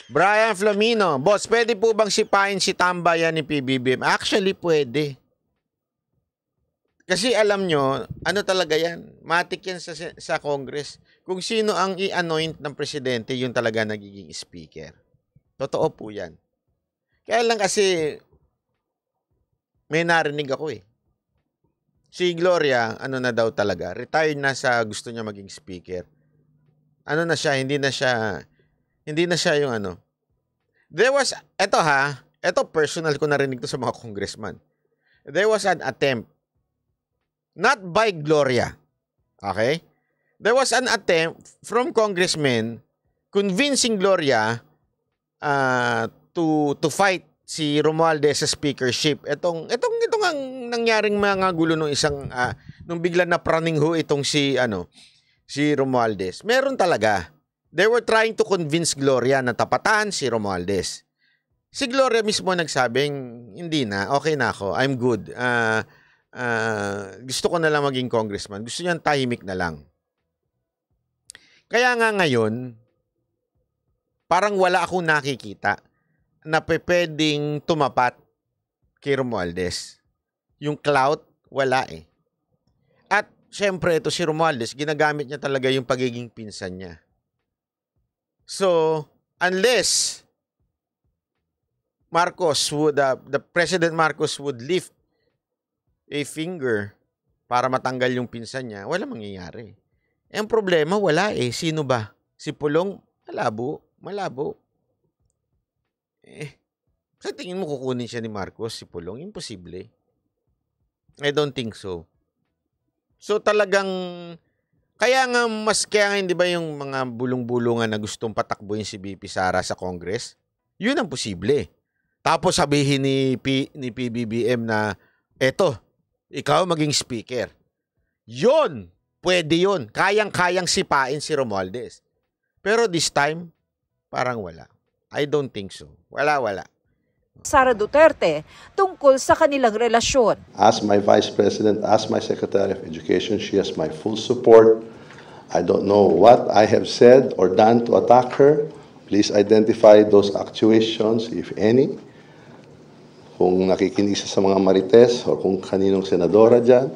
Brian Flamino, boss, pwede po bang sipain si Tambayan ni PBBM? Actually, pwede. Kasi alam nyo, talaga yan? Matik yan sa Congress. Kung sino ang i-anoint ng presidente, yun talaga nagiging speaker. Totoo po yan. Kaya lang kasi, may narinig ako eh. Si Gloria, na daw talaga, retired na sa gusto niya maging speaker. Na siya, hindi na siya yung There was, eto personal ko narinig to sa mga congressman. There was an attempt, not by Gloria, okay? There was an attempt from congressmen convincing Gloria to fight si Romualdez sa speakership. Itong ang nangyaring mga gulo nung nung bigla na praning ho itong si Romualdez. Meron talaga. they were trying to convince Gloria na tapatan si Romualdez. Si Gloria mismo nagsabing, hindi na, okay na ako, I'm good. Gusto ko na lang maging congressman. Gusto niyan tahimik na lang. Kaya nga ngayon, parang wala akong nakikita na pwedeng tumapat kay Romualdez. Yung clout, wala eh. At syempre, ito si Romualdez, ginagamit niya talaga yung pagiging pinsan niya. So, unless the President Marcos would lift a finger para matanggal yung pinsan niya, wala mangyayari. Ang problema, wala eh. Sino ba? Si Pulong, malabo. Sa tingin mo kukunin siya ni Marcos, si Pulong? Imposible. I don't think so. So talagang, kaya nga hindi ba yung mga bulong-bulungan na gustong patakbuhin si BP Sara sa Congress? Yun ang posible. Tapos sabihin ni PBBM na, eto, ikaw maging speaker. Yun! Pwede yun. Kayang-kayang sipain si Romualdez. Pero this time, parang wala. I don't think so. Wala. Sara Duterte tungkol sa kanilang relasyon. As my Vice President, as my Secretary of Education, she has my full support. I don't know what I have said or done to attack her. Please identify those actuations, if any. Kung nakikinig sa mga Marites o kung kaninong senadora dyan.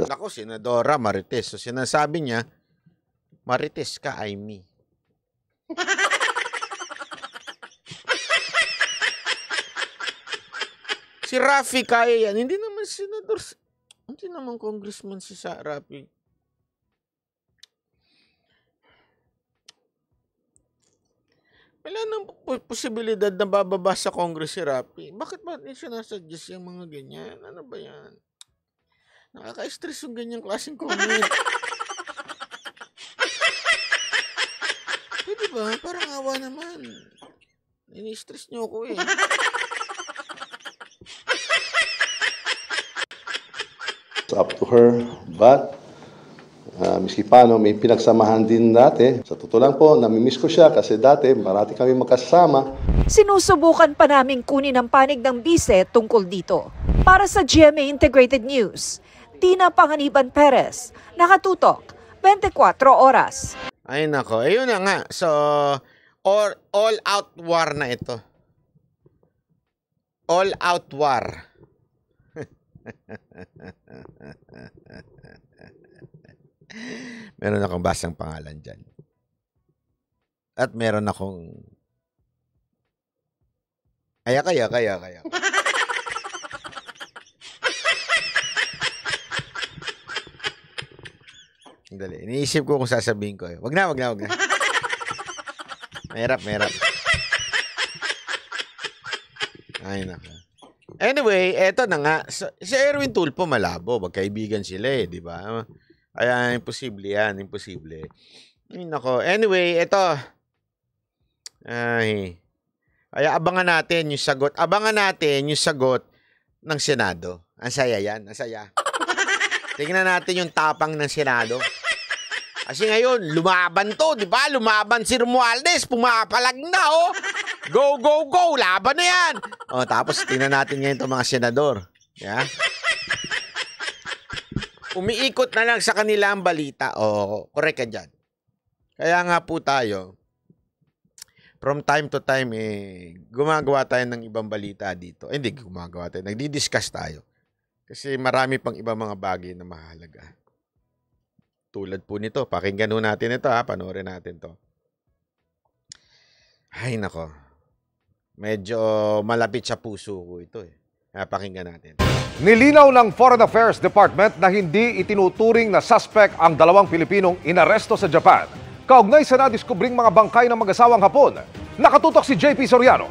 Ako, senadora, Marites. So sinasabi niya, Marites ka, Amy. Si Rafi kaya yan. Hindi naman senador. Hindi naman congressman si Rafi. Wala nang posibilidad na bababa sa Congress si Rafi. Bakit ba siya nasuggest yung mga ganyan? Ano ba yan? Nakaka-stress yung ganyang klaseng comment. Pwede ba? Parang awa naman. Ini-stress niyo ako eh. It's up to her, but miski paano, may pinagsamahan din dati. Sa totoo lang po, namimiss ko siya kasi dati marati kami magkasama. Sinusubukan pa naming kunin ang panig ng bise tungkol dito. Para sa GMA Integrated News, Tina Panganiban Perez, nakatutok, 24 oras. Ay nako, ayun na nga. So, all-out war na ito. All-out war. Meron akong basang pangalan dyan. At meron akong kaya. Dali. Iniisip ko kung sasabihin ko. Wag na. Mahirap. Ay, naka. Anyway, eto na nga. Si Erwin Tulfo malabo. Magkaibigan sila eh, di ba? Kaya imposible yan. Imposible. Ay, nako. Anyway, eto. Ay. Kaya abangan natin yung sagot. Abangan natin yung sagot ng Senado. Ang saya yan. Ang saya. Tingnan natin yung tapang ng Senado. Kasi ngayon, lumaban to, di ba? Lumaban si Romualdez, pumapalag na, oh. Go, laban na yan. Oh, tapos tingnan natin ngayon itong mga senador. Yeah? Umiikot na lang sa kanila ang balita. Oh, correct ka dyan. Kaya nga po tayo, from time to time, gumagawa tayo ng ibang balita dito. Hindi gumagawa tayo, nagdi-discuss tayo. Kasi marami pang ibang mga bagay na mahalaga. Tulad po nito, pakinggan natin ito ha, panoorin natin to. Ay nako, medyo malapit sa puso ko ito eh. Pakinggan natin. Nilinaw ng Foreign Affairs Department na hindi itinuturing na suspect ang dalawang Pilipinong inaresto sa Japan. Kaugnay sa nadiskubring mga bangkay ng mag-asawang Hapon. Nakatutok si JP Soriano.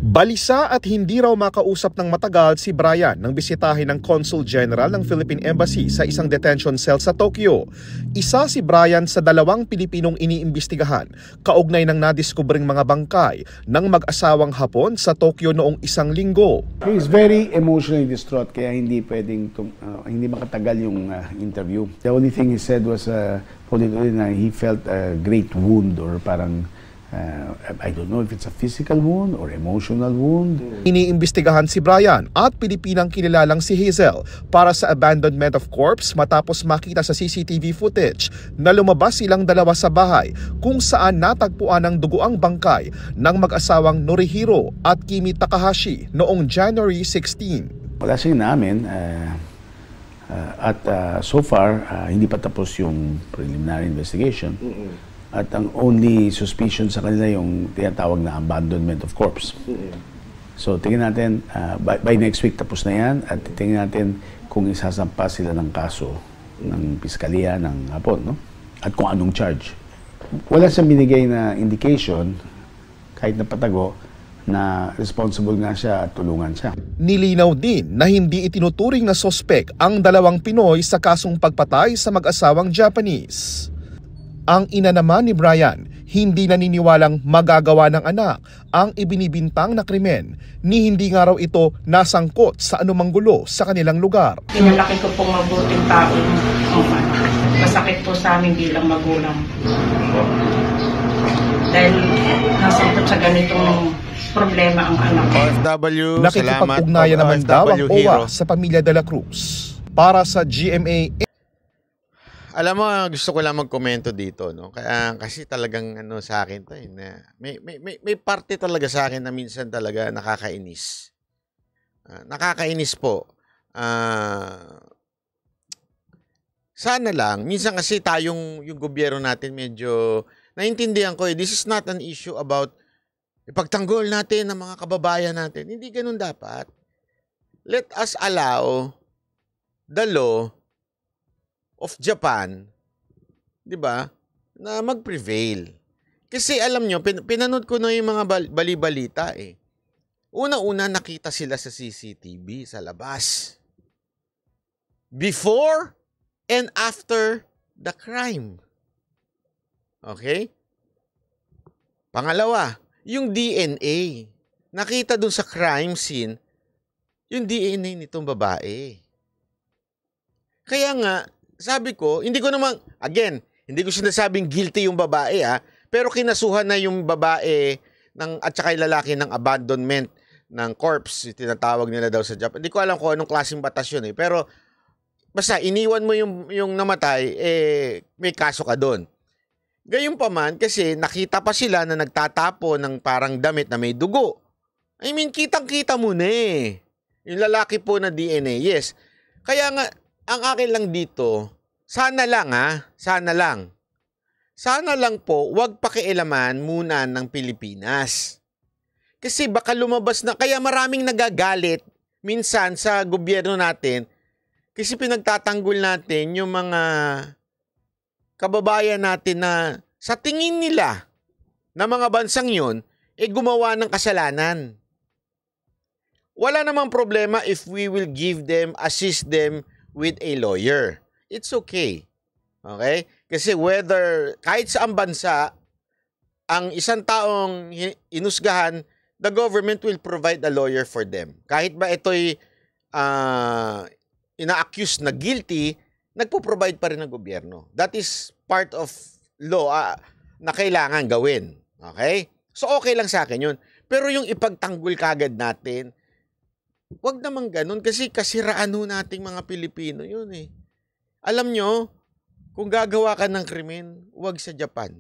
Balisa at hindi raw makausap ng matagal si Brian nang bisitahin ng Consul General ng Philippine Embassy sa isang detention cell sa Tokyo. Isa si Brian sa 2 Pilipinong iniimbestigahan kaugnay ng nadiskubring mga bangkay ng mag-asawang Hapon sa Tokyo noong 1 linggo. He is very emotionally distraught kaya hindi pwedeng hindi makatagal yung interview. The only thing he said was he felt a great wound or parang I don't know if it's a physical wound or emotional wound. Iniimbestigahan si Brian at Pilipinang kinilalang si Hazel para sa abandonment of corpse matapos makita sa CCTV footage na lumabas silang dalawa sa bahay kung saan natagpuan ang duguang bangkay ng mag-asawang Norihiro at Kimi Takahashi noong January 16. Wala siyang namin at so far hindi pa tapos yung preliminary investigation. At ang only suspicion sa kanila yung tinatawag na abandonment of corpse. So tingnan natin, by next week tapos na yan at tingnan natin kung isasampa sila ng kaso ng piskalya ng Hapon, no? At kung anong charge. Wala siyang binigay na indication, kahit na patago, na responsible nga siya at tulungan siya. Nilinaw din na hindi itinuturing na sospek ang 2 Pinoy sa kasong pagpatay sa mag-asawang Japanese. Ang ina naman ni Brian, hindi naniniwalang magagawa ng anak ang ibinibintang na krimen ni hindi nga raw ito nasangkot sa anumang gulo sa kanilang lugar. Pinalaki ko pong mabuting tao. Masakit po sa amin bilang magulang. Dahil nasangkot sa ganitong problema ang anak ko. OFW, nakikipag-ugnayan naman daw ang OWA sa pamilya de la Cruz. Para sa GMA. Alam mo, gusto ko lang magkomento dito, no? Kasi talagang sa akin 'to, na may parte talaga sa akin na minsan talaga nakakainis. Nakakainis po. Sana lang minsan kasi yung gobyerno natin medyo naintindihan ko this is not an issue about ipagtanggol natin ng mga kababayan natin. Hindi ganoon dapat. Let us allow the law of Japan, 'di ba, na mag-prevail. Kasi alam nyo, pinanood ko na yung mga bali-balita eh. Una-una nakita sila sa CCTV sa labas. Before and after the crime. Okay? Pangalawa, yung DNA. Nakita dun sa crime scene, yung DNA nitong babae. Kaya nga, sabi ko, hindi ko naman, again, hindi ko sinasabing guilty yung babae pero kinasuhan na yung babae at saka yung lalaki ng abandonment ng corpse, tinatawag nila daw sa Japan. Hindi ko alam kung anong klaseng batas yun pero basta iniwan mo yung namatay, may kaso ka doon. Gayunpaman, kasi nakita pa sila na nagtatapo ng parang damit na may dugo. I mean, kitang-kita mo na eh. Yung lalaki po na DNA, yes. Kaya nga, ang akin lang dito, sana lang po, wag pakialaman muna ng Pilipinas. Kasi baka lumabas na, kaya maraming nagagalit minsan sa gobyerno natin, kasi pinagtatanggol natin yung mga kababayan natin na sa tingin nila na mga bansang yun, gumawa ng kasalanan. Wala namang problema if we will give them, assist them, with a lawyer. It's okay. Okay? Kasi kahit saang bansa, ang isang taong inusgahan, the government will provide a lawyer for them. Kahit ba ito'y ina-accuse na guilty, nagpo-provide pa rin ng gobyerno. That is part of law na kailangan gawin. Okay? So okay lang sa akin yun. Pero yung ipagtanggol kagad natin, wag naman ganun kasi kasiraan ho nating mga Pilipino yun eh. Alam nyo, kung gagawa ka ng krimen, wag sa Japan.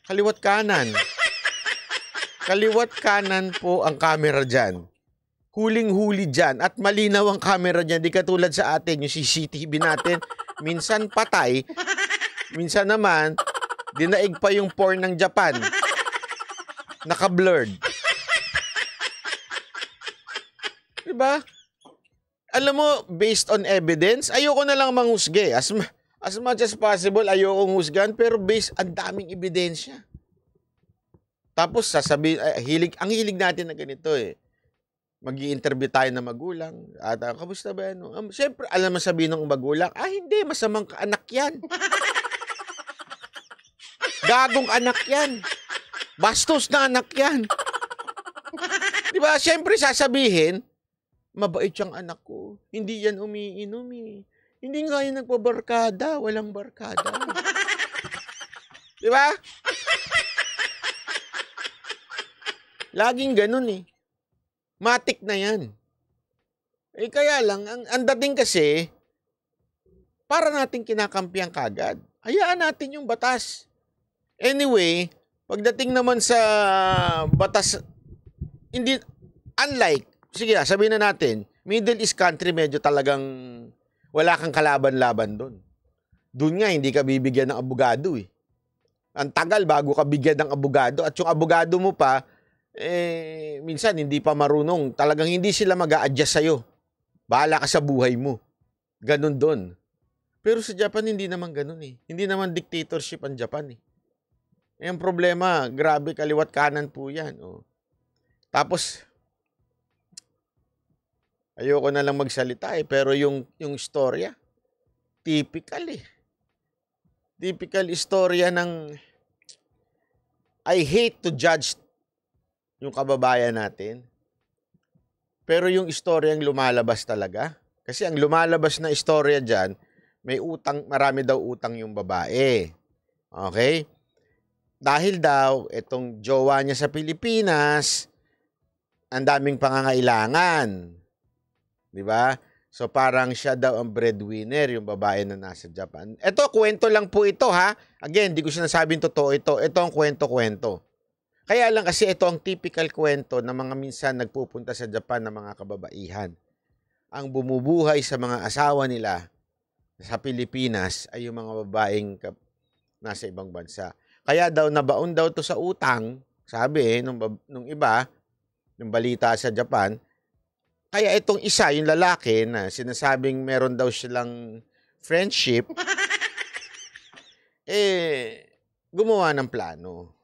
Kaliwat kanan. Kaliwat kanan po ang camera dyan. Huling-huli dyan. At malinaw ang camera dyan. Di katulad sa atin, yung CCTV natin, minsan patay, minsan naman, dinaig pa yung porn ng Japan. Naka-blurred. Diba? Alam mo, based on evidence, ayoko na lang manghusga. As much as possible, ayoko husgan, pero based, ang daming ebidensya. Tapos sasabihin, ang hilig natin na ganito eh. Mag-i-interview tayo ng magulang. At kamusta ba yan? Siyempre, alam mo sabihin ng magulang, hindi, masamang anak yan. Gagong anak yan. Bastos na anak yan. Diba? Siyempre sasabihin, mabait siyang anak ko. Hindi yan umiinom eh. Hindi nga yan nagpabarkada. Walang barkada. Diba? Laging ganun eh. Matik na yan. Kaya lang, ang dating kasi, para natin kinakampihan kagad. Hayaan natin yung batas. Anyway, pagdating naman sa batas, hindi, unlike, sige sabihin na natin, Middle East country medyo talagang wala kang kalaban-laban doon. Doon nga, hindi ka bibigyan ng abogado eh. Ang tagal bago ka bigyan ng abogado at yung abogado mo pa, minsan hindi pa marunong. Talagang hindi sila mag-a-adjust sa'yo. Bahala ka sa buhay mo. Ganun doon. Pero sa Japan, hindi naman ganun eh. Hindi naman dictatorship ang Japan eh. Ang problema, grabe kaliwat kanan po yan. Oh. Tapos, ayoko na lang magsalita eh, pero yung istorya, typical eh. Typical istorya ng I hate to judge yung kababayan natin. Pero yung istoryang lumalabas talaga. Kasi ang lumalabas na istorya dyan, may utang, marami daw utang yung babae. Okay? Dahil daw, itong jowa niya sa Pilipinas, ang daming pangangailangan. Diba? So parang siya daw ang breadwinner, yung babae na nasa Japan. Ito, kwento lang po ito ha. Again, di ko sinasabing totoo ito. Ito ang kwento-kwento. Kaya lang kasi ito ang typical kwento na mga minsan nagpupunta sa Japan ng mga kababaihan. Ang bumubuhay sa mga asawa nila sa Pilipinas ay yung mga babaeng nasa ibang bansa. Kaya daw nabaon daw to sa utang, sabi nung iba, nung balita sa Japan. Kaya itong isa, yung lalaki na sinasabing meron daw silang friendship, gumawa ng plano.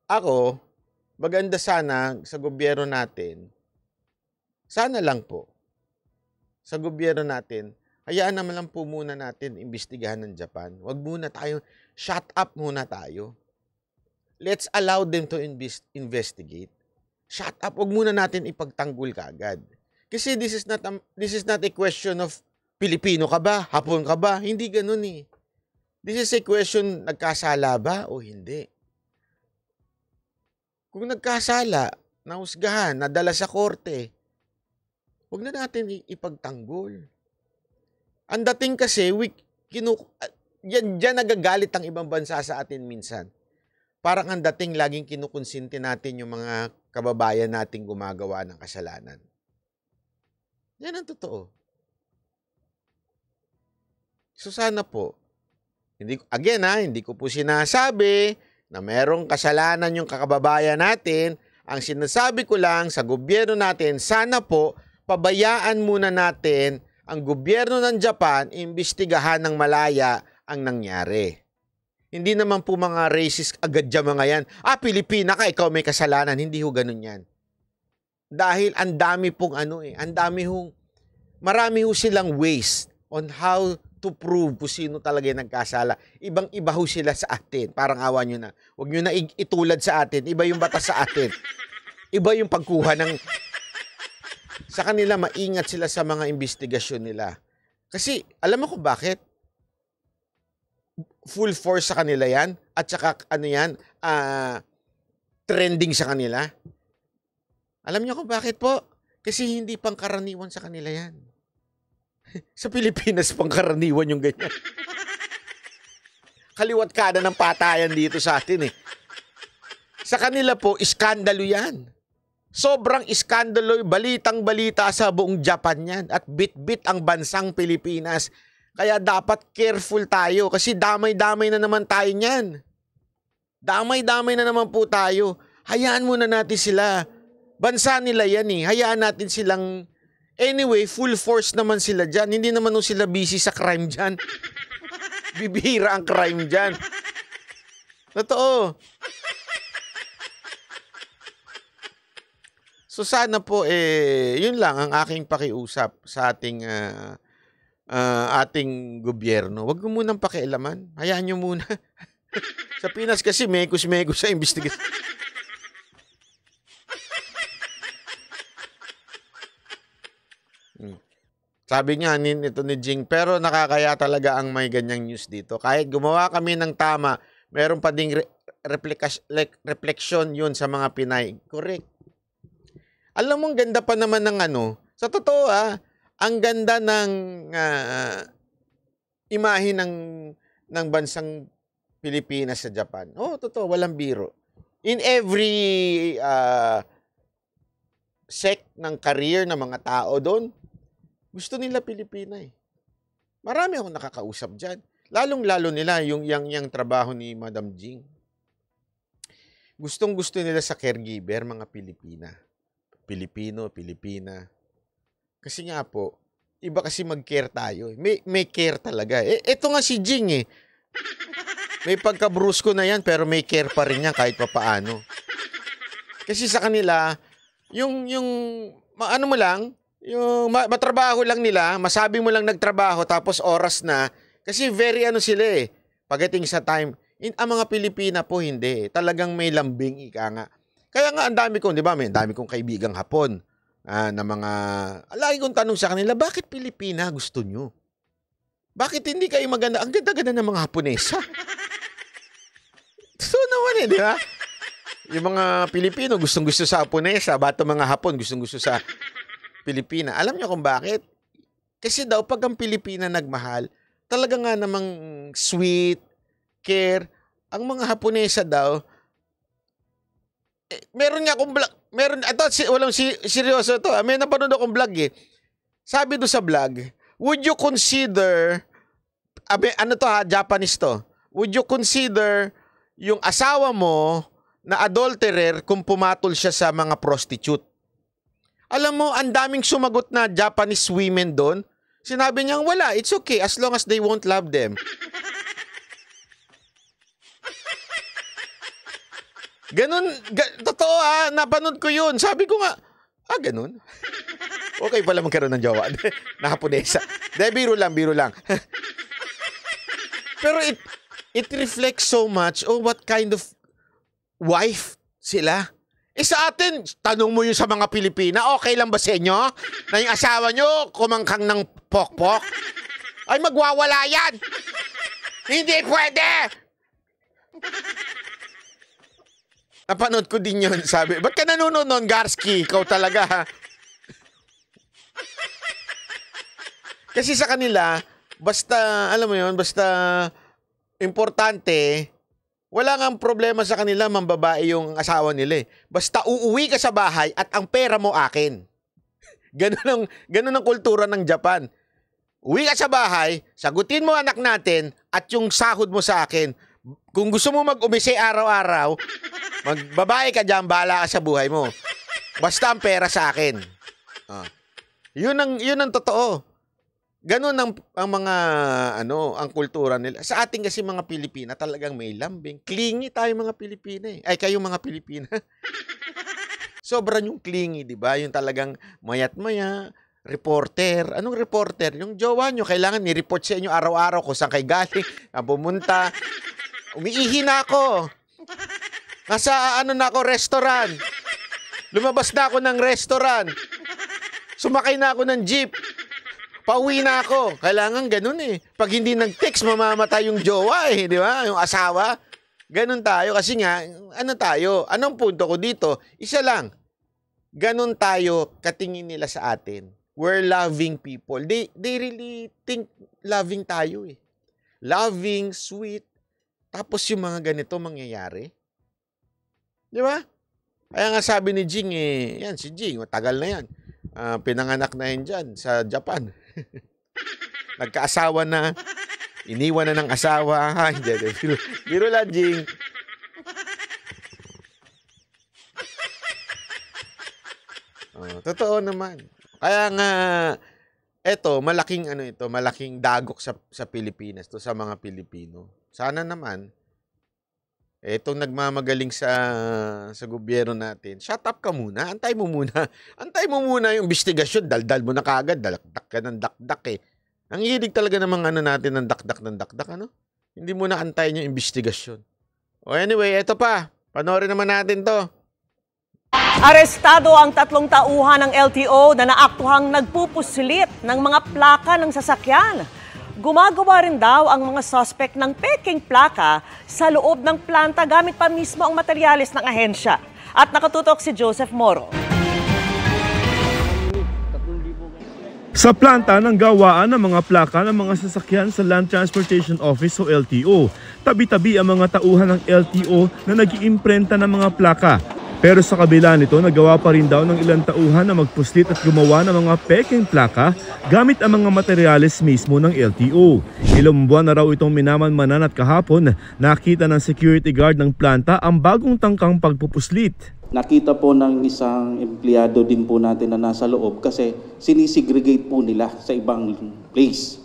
Ako, maganda sana sa gobyerno natin, sana lang po, sa gobyerno natin, hayaan naman lang po muna natin imbestigahan ng Japan. Huwag muna tayo, shut up muna tayo. Let's allow them to investigate. Shut up. Huwag muna natin ipagtanggol kaagad. Kasi this is not a question of Pilipino ka ba? Hapon ka ba? Hindi ganun eh. This is a question, nagkasala ba o hindi? Kung nagkasala, nahusgahan, nadala sa korte, huwag na natin ipagtanggol. Ang dating kasi, diyan nagagalit ang ibang bansa sa atin minsan. Parang ang dating laging kinukonsinti natin yung mga kababayan nating gumagawa ng kasalanan. Yan ang totoo. So sana po, hindi ko po sinasabi na merong kasalanan yung kakababayan natin. Ang sinasabi ko lang sa gobyerno natin, sana po, pabayaan muna natin ang gobyerno ng Japan, imbestigahan ng malaya ang nangyari. Hindi naman po mga racist agad dyan mga yan. Pilipina ka, ikaw may kasalanan. Hindi ho ganun yan. Dahil ang dami pong marami ho silang ways on how to prove kung sino talaga yung nagkasala. Ibang-iba ho sila sa atin. Parang awa nyo na. Huwag nyo na itulad sa atin. Iba yung batas sa atin. Iba yung pagkuha ng... Sa kanila, maingat sila sa mga investigasyon nila. Kasi, alam mo kung bakit? Full force sa kanila yan. At saka, trending sa kanila. Alam nyo kung bakit po? Kasi hindi pangkaraniwan sa kanila yan. Sa Pilipinas, pangkaraniwan yung ganyan. Kaliwat kada ng patayan dito sa atin eh. Sa kanila po, iskandalo yan. Sobrang iskandalo, balitang-balita sa buong Japan yan. At bit-bit ang bansang Pilipinas. Kaya dapat careful tayo kasi damay-damay na naman tayo niyan. Damay-damay na naman po tayo. Hayaan muna natin sila. Bansa nila yan eh. Hayaan natin silang... Anyway, full force naman sila dyan. Hindi naman sila busy sa crime dyan. Bibihira ang crime dyan. Totoo. So sana po, yun lang ang aking pakiusap sa ating ating gobyerno. Huwag mo munang pakialaman. Hayaan nyo muna. Sa Pinas kasi, mekos-mekos sa investigation. Sabi nga ito ni Jing, pero nakakaya talaga ang may ganyang news dito. Kahit gumawa kami ng tama, meron pa ding reflection yun sa mga Pinay. Correct. Alam mo, ang ganda pa naman ng sa totoo ang ganda ng imahe ng bansang Pilipinas sa Japan. Oh, totoo, walang biro. In every sect ng career ng mga tao doon, gusto nila Pilipina eh. Marami akong nakakausap dyan. Lalong-lalo nila yung trabaho ni Madam Jing. Gustong-gusto nila sa caregiver, mga Pilipina. Pilipino, Pilipina. Kasi nga po, iba kasi mag-care tayo. May care talaga. Ito nga si Jing eh. May pagka-brusko na yan, pero may care pa rin yan kahit papaano. Kasi sa kanila, yung ano mo lang, yung matrabaho lang nila, masabi mo lang nagtrabaho tapos oras na, kasi very sila eh, pagdating sa time. Ang mga Pilipina po hindi, talagang may lambing, ika nga. Kaya nga ang dami kong, di ba, may dami kong kaibigang Hapon na mga, lagi kong tanong sa kanila, bakit Pilipina gusto nyo? Bakit hindi kayo maganda? Ang ganda-ganda ng mga Haponesa. So naman eh, di ba? Yung mga Pilipino gustong-gusto sa Haponesa, bato mga Hapon gustong-gusto sa Pilipina. Alam niyo kung bakit? Kasi daw pag ang Pilipina nagmahal, talaga nga namang sweet, care. Ang mga Haponesa daw, meron nga akong vlog, walang seryoso to. May napanood akong vlog eh. Sabi do sa vlog, would you consider, Japanese to, would you consider yung asawa mo na adulterer kung pumatol siya sa mga prostitute? Alam mo, ang daming sumagot na Japanese women doon. Sinabi niya, wala, it's okay as long as they won't love them. Ganun, totoo napanood ko yun. Sabi ko nga, ganun. Okay pala magkaroon ng jowa. Na Haponesa. Biro lang. Pero it reflects so much what kind of wife sila. Sa atin, tanong mo yun sa mga Pilipina, okay lang ba sa inyo na yung asawa nyo kumangkang ng pokpok? Ay, magwawala yan! Hindi pwede! Napanood ko din yun, sabi. Ba't ka nanonood nun, Garski? Ikaw talaga. Kasi sa kanila, basta, alam mo yun, basta importante, wala nga problema sa kanila, mambabae yung asawa nila eh. Basta uuwi ka sa bahay at ang pera mo akin. Ganun ang kultura ng Japan. Uwi ka sa bahay, sagutin mo anak natin at yung sahod mo sa akin. Kung gusto mo mag-umise araw-araw, magbabae ka dyan, bahala ka sa buhay mo. Basta ang pera sa akin. Yun ang totoo. Ganun ang mga ang kultura nila. Sa ating kasi mga Pilipina talagang may lambing. Clingy tayo mga Pilipina eh. Ay kayo mga Pilipina. Sobrang yung clingy, di ba? Yung talagang mayat-maya, reporter. Anong reporter? Yung jowa nyo, kailangan ni-report sa inyo araw-araw kung saan kayo galing, pumunta. Umiihi na ako. Nasa na ako, restaurant. Lumabas na ako ng restaurant. Sumakay na ako ng jeep. Pauwi na ako. Kailangan ganun eh. Pag hindi nag-text, mamamatay yung jowa eh. Di ba? Yung asawa. Ganun tayo. Kasi nga, tayo? Anong punto ko dito? Isa lang. Ganun tayo katingin nila sa atin. We're loving people. They really think loving tayo eh. Loving, sweet. Tapos yung mga ganito mangyayari. Di ba? Kaya nga sabi ni Jing yan si Jing, matagal na yan. Pinanganak na yan dyan sa Japan. Nagkaasawa na, iniwan na ng asawa. Hindi. Biro lang, Jing. Totoo naman. Kaya nga, eto, malaking dagok sa Pilipinas, to sa mga Pilipino. Sana naman, etong nagmamagaling sa gobyerno natin, shut up ka muna, antay mo muna yung investigasyon, daldal mo na kagad, dalakdak ka ng dakdak eh. Ang hilig talaga ng mga natin ng dakdak, ano? Hindi mo na antayin yung investigasyon. O anyway, eto pa, panoorin naman natin to. Arestado ang 3 tauhan ng LTO na naaktuhang nagpupuslit ng mga plaka ng sasakyan. Gumagawa rin daw ang mga suspect ng peking plaka sa loob ng planta gamit pa mismo ang materyales ng ahensya. At nakatutok si Joseph Moro. Sa planta ng gawaan ng mga plaka ng mga sasakyan sa Land Transportation Office o LTO, tabi-tabi ang mga tauhan ng LTO na nag-iimprenta ng mga plaka. Pero sa kabila nito, nagawa pa rin daw ng ilang tauhan na magpuslit at gumawa ng mga peking plaka gamit ang mga materyales mismo ng LTO. Ilang buwan na raw itong minamanmanan at kahapon, nakita ng security guard ng planta ang bagong tangkang pagpupuslit. Nakita po ng isang empleyado din po natin na nasa loob kasi sinisegregate po nila sa ibang place.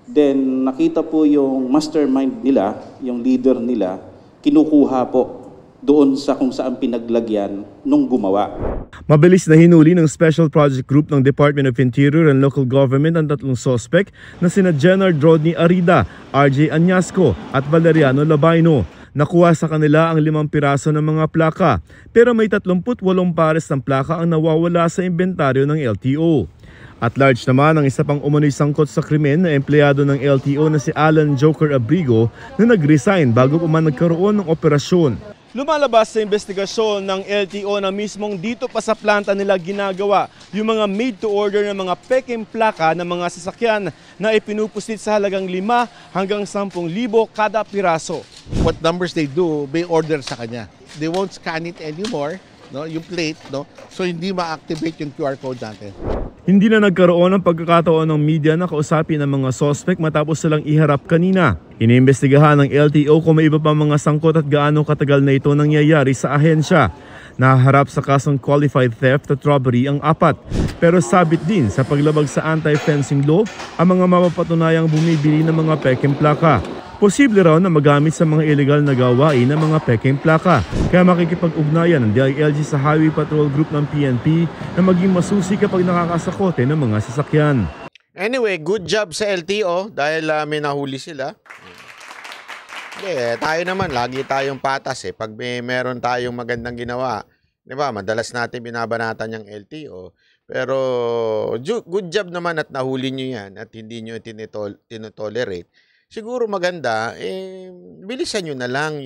Then nakita po yung mastermind nila, yung leader nila, kinukuha po doon sa kung saan pinaglagyan nung gumawa. Mabilis na hinuli ng Special Project Group ng Department of Interior and Local Government ang 3 suspect na sina Jenard Rodney Arida, RJ Añasco at Valeriano Labaino. Nakuha sa kanila ang 5 piraso ng mga plaka, pero may 38 pares ng plaka ang nawawala sa inventaryo ng LTO. At large naman ang isa pang umano'y sangkot sa krimen na empleyado ng LTO na si Alan Joker Abrigo na nag-resign bago pa man nagkaroon ng operasyon. Lumalabas sa investigasyon ng LTO na mismong dito pa sa planta nila ginagawa yung mga made-to-order ng mga peking plaka ng mga sasakyan na ipinupusit sa halagang 5 hanggang 10,000 kada piraso. What numbers they do, may order sa kanya. They won't scan it anymore, no, yung plate, no, so hindi ma-activate yung QR code natin. Hindi na nagkaroon ng pagkakataon ng media na kausapin ang mga suspect matapos silang iharap kanina. Iniimbestigahan ng LTO kung may iba pa mga sangkot at gaano katagal na ito nangyayari sa ahensya. Naharap sa kasong qualified theft at robbery ang 4. Pero sabit din sa paglabag sa anti-fencing law ang mga mapapatunayang bumibili ng mga peking plaka. Posible raw na magamit sa mga illegal na gawain ng mga peking plaka. Kaya makikipag-ugnayan ng DILG sa Highway Patrol Group ng PNP na maging masusi kapag nakakasakote ng mga sasakyan. Anyway, good job sa LTO dahil may nahuli sila. Tayo naman, lagi tayong patas eh. Pag meron tayong magandang ginawa, di ba, madalas natin binabanatan yung LTO. Pero good job naman at nahuli nyo yan at hindi nyo tinotolerate. Siguro maganda, bilisan nyo na lang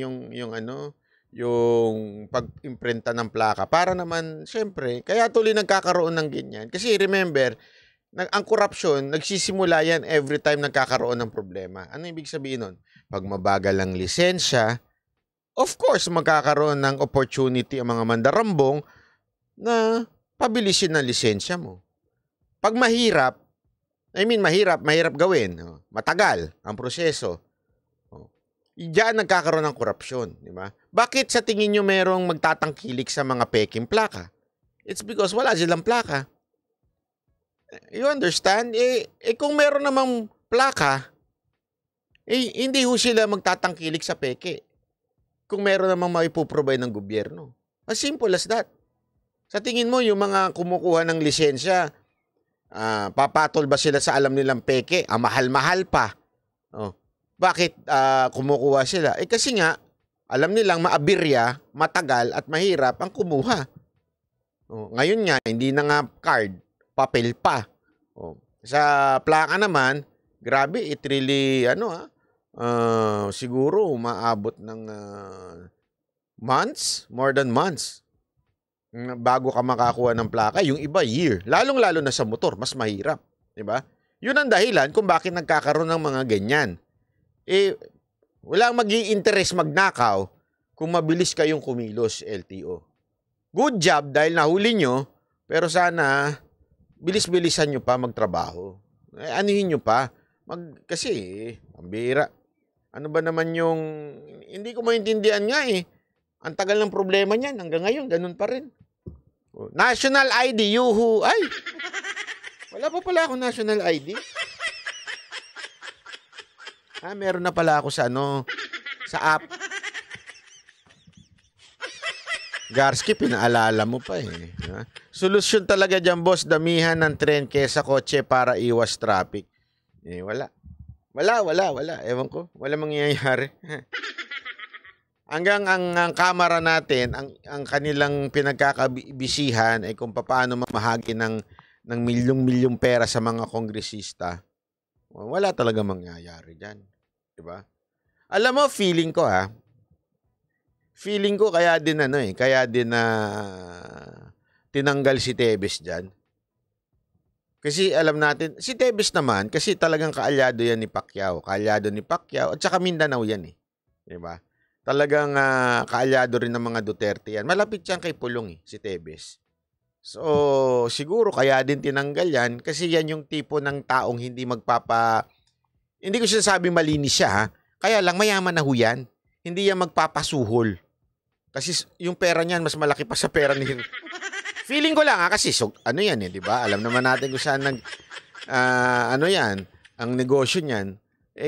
yung pag-imprenta ng plaka para naman, syempre, kaya tuloy nagkakaroon ng ganyan. Kasi remember, ang corruption, nagsisimula yan every time nagkakaroon ng problema. Ano ibig sabihin nun? Pag mabagal ang lisensya, of course, magkakaroon ng opportunity ang mga mandarambong na pabilisin ang lisensya mo. Pag mahirap gawin. Matagal ang proseso. Diyan nagkakaroon ng korupsyon, di ba? Bakit sa tingin nyo merong magtatangkilik sa mga peking plaka? It's because wala silang plaka. You understand? Kung meron namang plaka, hindi ho sila magtatangkilik sa peke. Kung meron namang maipuprovide ng gobyerno. As simple as that. Sa tingin mo, yung mga kumukuha ng lisensya, papatol ba sila sa alam nilang peke? Mahal-mahal pa. Bakit kumukuha sila? Kasi nga, alam nilang maabirya, matagal at mahirap ang kumuha. Ngayon nga, hindi na nga card, papel pa. Sa plaka naman, grabe, it really, siguro maabot ng months, more than months. Bago ka makakuha ng plaka, yung iba year. Lalong-lalo na sa motor, mas mahirap. Diba? Yun ang dahilan kung bakit nagkakaroon ng mga ganyan. Walang mag-i-interest magnakaw kung mabilis kayong kumilos, LTO. Good job dahil nahuli nyo, pero sana bilis-bilisan nyo pa magtrabaho. Anuhin nyo pa. Kasi, ang bira. Ano ba naman yung... Hindi ko maintindihan nga eh. Ang tagal ng problema niyan. Hanggang ngayon, ganun pa rin. National ID, yuhu. Ay! Wala pa pala akong national ID. Meron na pala ako sa sa app. Garski, pinaalala mo pa eh. Solusyon talaga dyan, boss, damihan ng tren kesa kotse para iwas traffic. Wala. Wala. Ewan ko. Wala mangyayari. Hanggang ang kamera natin, ang kanilang pinagkakabisihan ay kung paano mamahagi ng milyong-milyong pera sa mga kongresista. Wala talaga mangyayari dyan. Diba? Alam mo, feeling ko kaya din tinanggal si Tebes dyan. Kasi alam natin, si Tebes naman, kasi talagang kaalyado yan ni Pacquiao. Kaalyado ni Pacquiao, at saka Mindanao yan eh. Diba? Talagang kaalyado rin ng mga Duterte yan. Malapit yan kay Pulong si Tebes. So, siguro kaya din tinanggal yan, kasi yan yung tipo ng taong hindi hindi ko sinasabing malinis siya, kaya lang mayaman na yan. Hindi yan magpapasuhol. Kasi yung pera niyan mas malaki pa sa pera ni Feeling ko lang kasi yan eh, 'di ba? Alam naman natin kung saan ang negosyo niyan.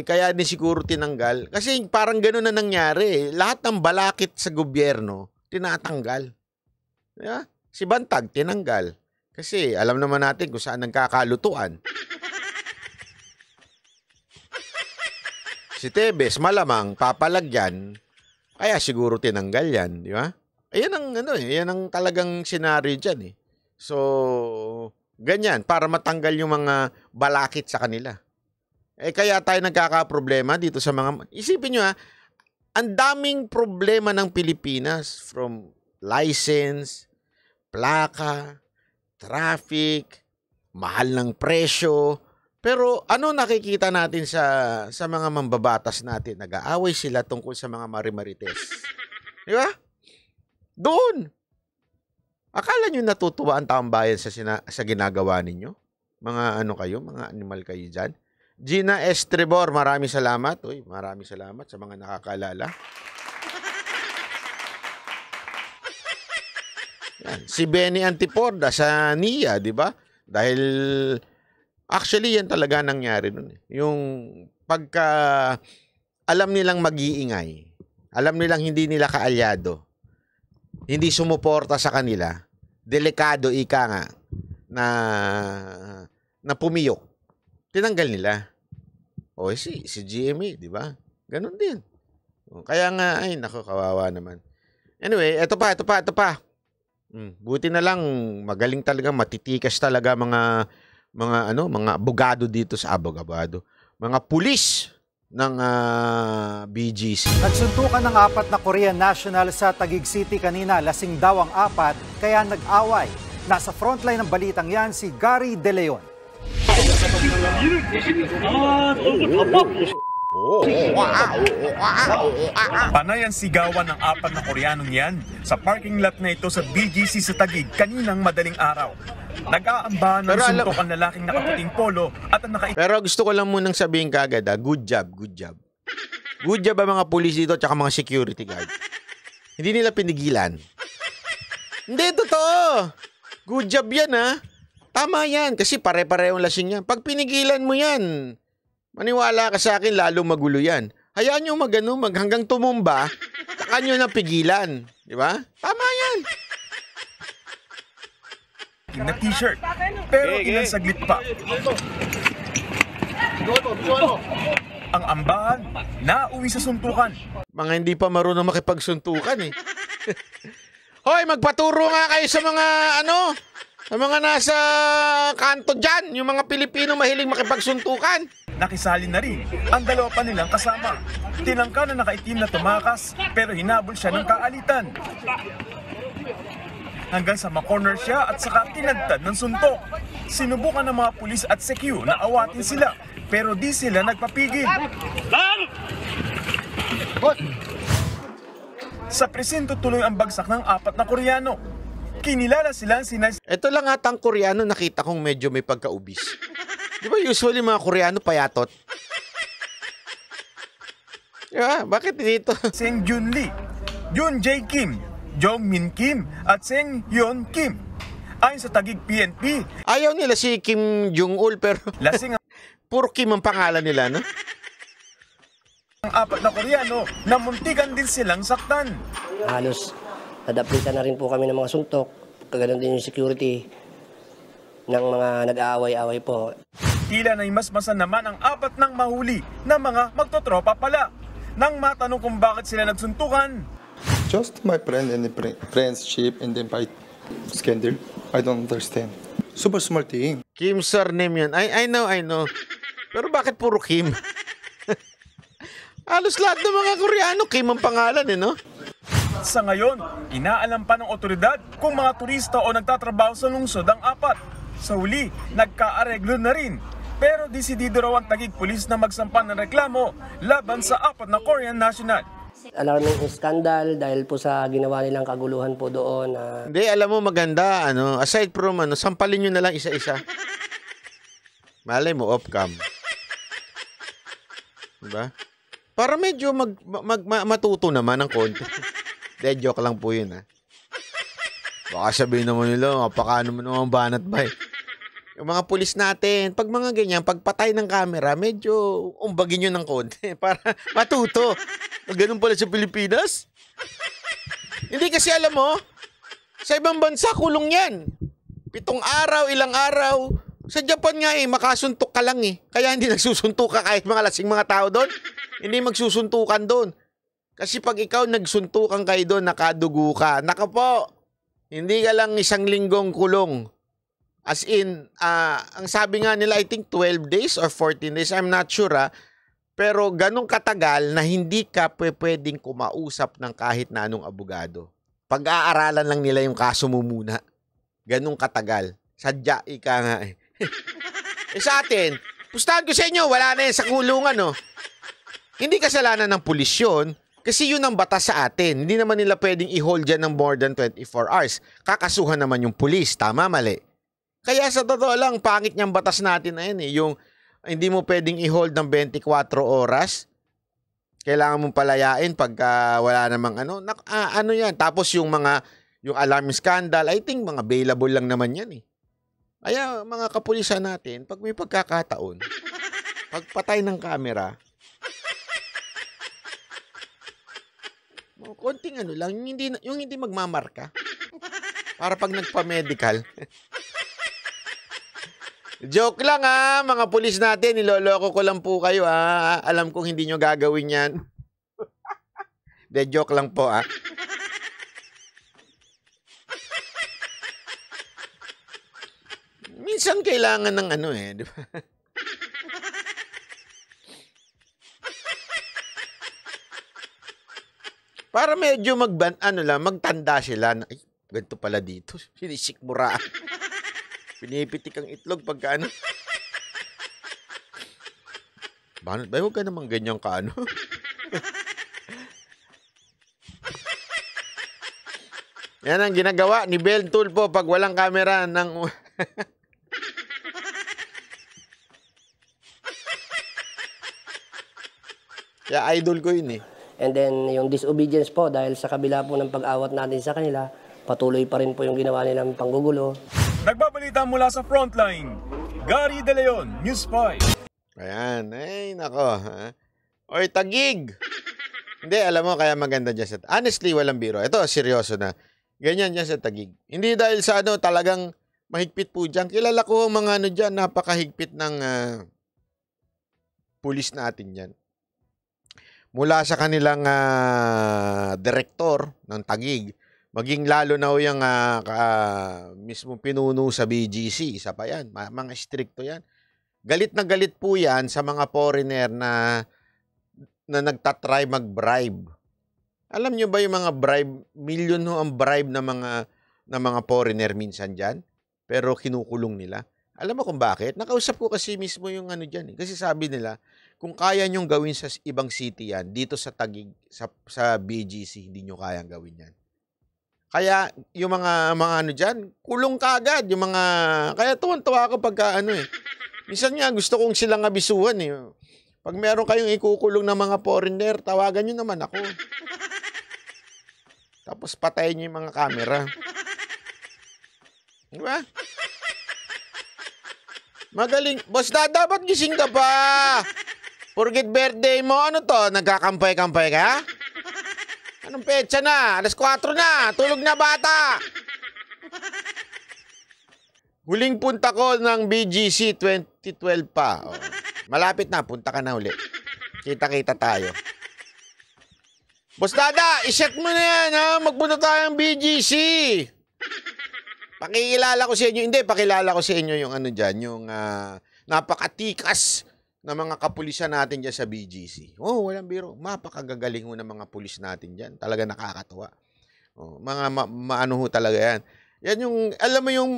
Kaya din siguro tinanggal kasi parang ganoon na nangyari. Lahat ng balakit sa gobyerno tinatanggal. 'Di ba? Si Bantag tinanggal kasi alam naman natin kung saan nagkakalutuan. Si Tebes malamang papalagyan. Kaya siguro tinanggal yan, di ba? Ayan ang yan ang talagang senaryo diyan eh. So, ganyan para matanggal yung mga balakit sa kanila. Kaya tayo nagkakaproblema dito sa mga isipin niyo ang daming problema ng Pilipinas from license, plaka, traffic, mahal ng presyo. Pero ano nakikita natin sa mga mambabatas natin? Nag-aaway sila tungkol sa mga marimarites. Di ba? Doon. Akala nyo natutuwa ang taong bayan sa ginagawa ninyo? Mga mga animal kayo dyan? Gina Estrebor, maraming salamat. Maraming salamat sa mga nakakalala. Yan. Si Benny Antiporda sa NIA, di ba? Dahil actually, yan talaga nangyari nun. Yung pagka alam nilang mag-iingay, alam nilang hindi nila kaalyado, hindi sumuporta sa kanila, delikado nga na pumiyok, tinanggal nila. Si GMA, di ba? Ganon din. Kaya nga, naku, kawawa naman. Anyway, ito pa. Buti na lang, magaling talaga, matitikas talaga mga abogado dito sa abogado. Mga pulis ng BGC. Nagsuntukan ng 4 na Korean national sa Taguig City kanina. Lasing daw ang 4, kaya nag-away. Nasa frontline ng balitang yan si Gary De Leon. Panay ang sigawan ng 4 na Koreanong yan sa parking lot na ito sa BGC sa Taguig kaninang madaling araw. Nag-aambahan ng suntok ang lalaking nakaputing polo at ang Pero gusto ko lang munang sabihin kagad, good job. Good job ang mga pulis dito at mga security guard. Hindi nila pinigilan. Hindi, totoo. Good job yan, Tama yan, kasi pare-parehong lasing yan. Pag pinigilan mo yan, maniwala ka sa akin, lalo magulo yan. Hayaan nyo hanggang tumumba, saka nyo na pigilan. Di ba? Tama yan. Na t-shirt, pero ilang saglit pa. Ang ambahan, nauwi sa suntukan. Mga hindi pa marunong makipagsuntukan eh. Hoy, magpaturo nga kayo sa mga sa mga nasa kanto dyan, yung mga Pilipino mahiling makipagsuntukan. Nakisali na rin ang 2 pa nilang kasama. Tinangka na nakaitim na tumakas, pero hinabol siya ng kaalitan. Hanggang sa makorner siya at saka tinagtad ng suntok. Sinubukan ng mga pulis at CQ na awatin sila, pero di sila nagpapigil. Sa presinto tuloy ang bagsak ng 4 na Koreano. Kinilala sila Ito lang atang Koreano nakita kong medyo may pagkaubis. Di ba usually mga Koreano payatot? Diba? Bakit dito? Seng Jun Lee, Jun Jae Kim, Jong Min Kim at Seng Hyun Kim. Ayon sa Taguig PNP, ayaw nila si Kim Jong-un pero lasing puro Kim ang pangalan nila, no? ang 4 na Koreano na muntikan din silang saktan. Halos nadaplitan na rin po kami ng mga suntok, kaganoon din yung security ng mga nag-aaway-away po. Tila naimasmasan naman ang 4 ng mahuli na mga magtotropa pala. Nang matanong kung bakit sila nagsuntukan. Just my friend and the friendship and then fight scandal. I don't understand. Super smart team. Kim surname yan. I know. Pero bakit puro Kim? Halos lahat ng mga Koreano, Kim ang pangalan no? Sa ngayon, inaalam pa ng otoridad kung mga turista o nagtatrabaho sa lungsod ang 4. Sa huli, nagkaareglo na rin. Pero desidido raw ang Taguig Police na magsampa ng reklamo laban sa 4 na Korean national. Alarming scandal dahil po sa ginawa nilang kaguluhan po doon. Hindi, alam mo maganda, aside from, sampalin nyo na lang isa-isa. Malay mo, off-cam. Diba? Para medyo matuto naman ng konti. De, joke lang po yun, Baka sabihin naman nila, pakano mo naman banat ba Yung mga pulis natin, pag mga ganyan, pagpatay ng camera, medyo umbagin nyo ng konti para matuto. Ganun pala sa Pilipinas. Hindi kasi alam mo, sa ibang bansa, kulong yan. 7 araw, ilang araw. Sa Japan nga makasuntok ka lang Kaya hindi nagsusuntok ka kahit mga lasing mga tao doon. Hindi magsusuntukan doon. Kasi pag ikaw nagsuntukan kayo doon, nakadugo ka. Naka po, hindi ka lang 1 linggong kulong. As in, ang sabi nga nila, I think 12 days or 14 days. I'm not sure, Pero ganun katagal na hindi ka pwedeng kumausap ng kahit na anong abogado. Pag-aaralan lang nila yung kaso mo muna. Ganun katagal. Sadya, ika nga sa atin, pustahan ko sa inyo, wala na yan sa kulungan, Hindi kasalanan ng pulis yun, kasi yun ang batas sa atin. Hindi naman nila pwedeng i-hold dyan ng more than 24 hours. Kakasuhan naman yung pulis. Tama, mali? Kaya sa totoo lang, pangit niyang batas natin na yan Yung hindi mo pwedeng i-hold ng 24 oras. Kailangan mong palayain pagka wala namang ano yan. Tapos yung alarm scandal, I think mga bailable lang naman yan Kaya mga kapulisan natin, pag may pagkakataon, pagpatay ng camera, konting lang, yung hindi magmamarka. Para pag nagpa-medical. Joke lang mga pulis natin, niloloko ko lang po kayo Alam kong hindi nyo gagawin yan. De, joke lang po Minsan kailangan ng di ba? Para medyo magtanda sila na, ay, ganito pala dito. Sinisikmuraan. Pinipitik ang itlog pagka Banat ba? Huwag ka naman ganyan ka Yan ang ginagawa ni Bel Tulfo pag walang camera ng... Kaya idol ko yun And then yung disobedience po dahil sa kabila po ng pag-awat natin sa kanila, patuloy pa rin po yung ginawa nilang panggugulo. Nagbabalita mula sa Frontline, Gary De Leon, News 5. Ayan, ay nako. Oy, Taguig. Hindi, alam mo, kaya maganda dyan sa... Honestly, walang biro. Ito, seryoso na. Ganyan dyan sa Taguig. Hindi dahil sa talagang mahigpit po dyan. Kilala ko ang mga dyan, napakahigpit ng pulis natin dyan. Mula sa kanilang direktor ng Taguig, maging lalo na yung mismo pinuno sa BGC, isa pa yan, mga stricto yan. Galit na galit po yan sa mga foreigner na nagtatry mag-bribe. Alam nyo ba yung mga bribe, million ang bribe na mga foreigner minsan dyan, pero kinukulong nila. Alam mo kung bakit? Nakausap ko kasi mismo yung dyan Kasi sabi nila, kung kaya nyong gawin sa ibang city yan, dito sa Taguig, sa BGC, hindi nyo kayang gawin yan. Kaya yung mga dyan, kulong kaagad. Kaya tuwan-tuwa ako pagka Minsan nga gusto kong silang abisuhan Pag meron kayong ikukulong ng mga foreigner, tawagan nyo naman ako. Tapos patayin nyo yung mga camera. Diba? Magaling. Boss Dada, ba't gising ka pa? Forget birthday mo. Ano to? Nagkakampay-kampay ka? Anong petsa na? Alas 4 na. Tulog na bata. Huling punta ko ng BGC 2012 pa. Oh. Malapit na. Punta ka na uli. Kita-kita tayo. Boss Dada, iset mo na yan, ha? Magpunta tayo ng BGC. Pakilala ko sa inyo. Hindi, pakilala ko sa inyo yung ano dyan, yung napakatikas na mga kapulisan natin dyan sa BGC. Oh, walang biro. Mapakagagaling ho ng mga pulis natin dyan. Talaga nakakatuwa. Oh, mga maano ho talaga yan. Yan yung, alam mo yung,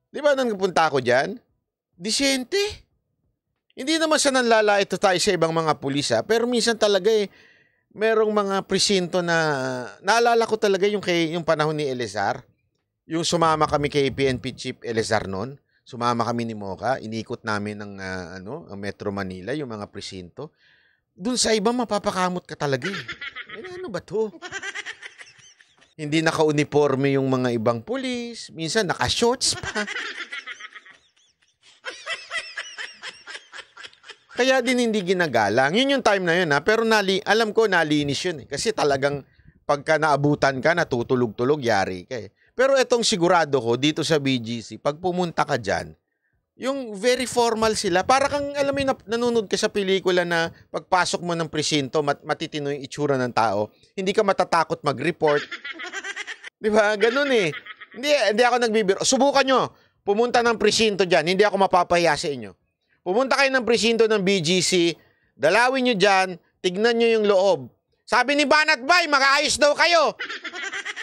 di ba nung punta ako dyan? Disente. Hindi naman sa nanlalait tayo sa ibang mga pulis, ha? Pero minsan talaga merong mga presinto na, naalala ko talaga yung panahon ni Elezar. Yung sumama kami kay PNP Chief Elezar noon. Sumama kami ni Mocha. Inikot namin ang Metro Manila, yung mga presinto. Doon sa iba, mapapakamot ka talaga eh. Ano ba to? Hindi naka-uniforme yung mga ibang pulis. Minsan naka-shorts pa. Kaya din hindi ginagalang. Yun yung time na yun, ha? Pero alam ko nalinis yun eh. Kasi talagang pagka naabutan ka, natutulog-tulog, yari ka eh. Pero etong sigurado ko dito sa BGC, pag pumunta ka dyan, yung very formal sila. Para kang, alam mo yun, nanonood ka sa pelikula na pagpasok mo ng presinto, matitino yung itsura ng tao. Hindi ka matatakot mag-report. Di ba? Ganun eh. Hindi ako nagbibiro. Subukan nyo. Pumunta ng presinto dyan. Hindi ako mapapahiya sa inyo. Pumunta kayo ng presinto ng BGC, dalawin nyo dyan, tignan nyo yung loob. Sabi ni Banat Bay, mag-aayos daw kayo.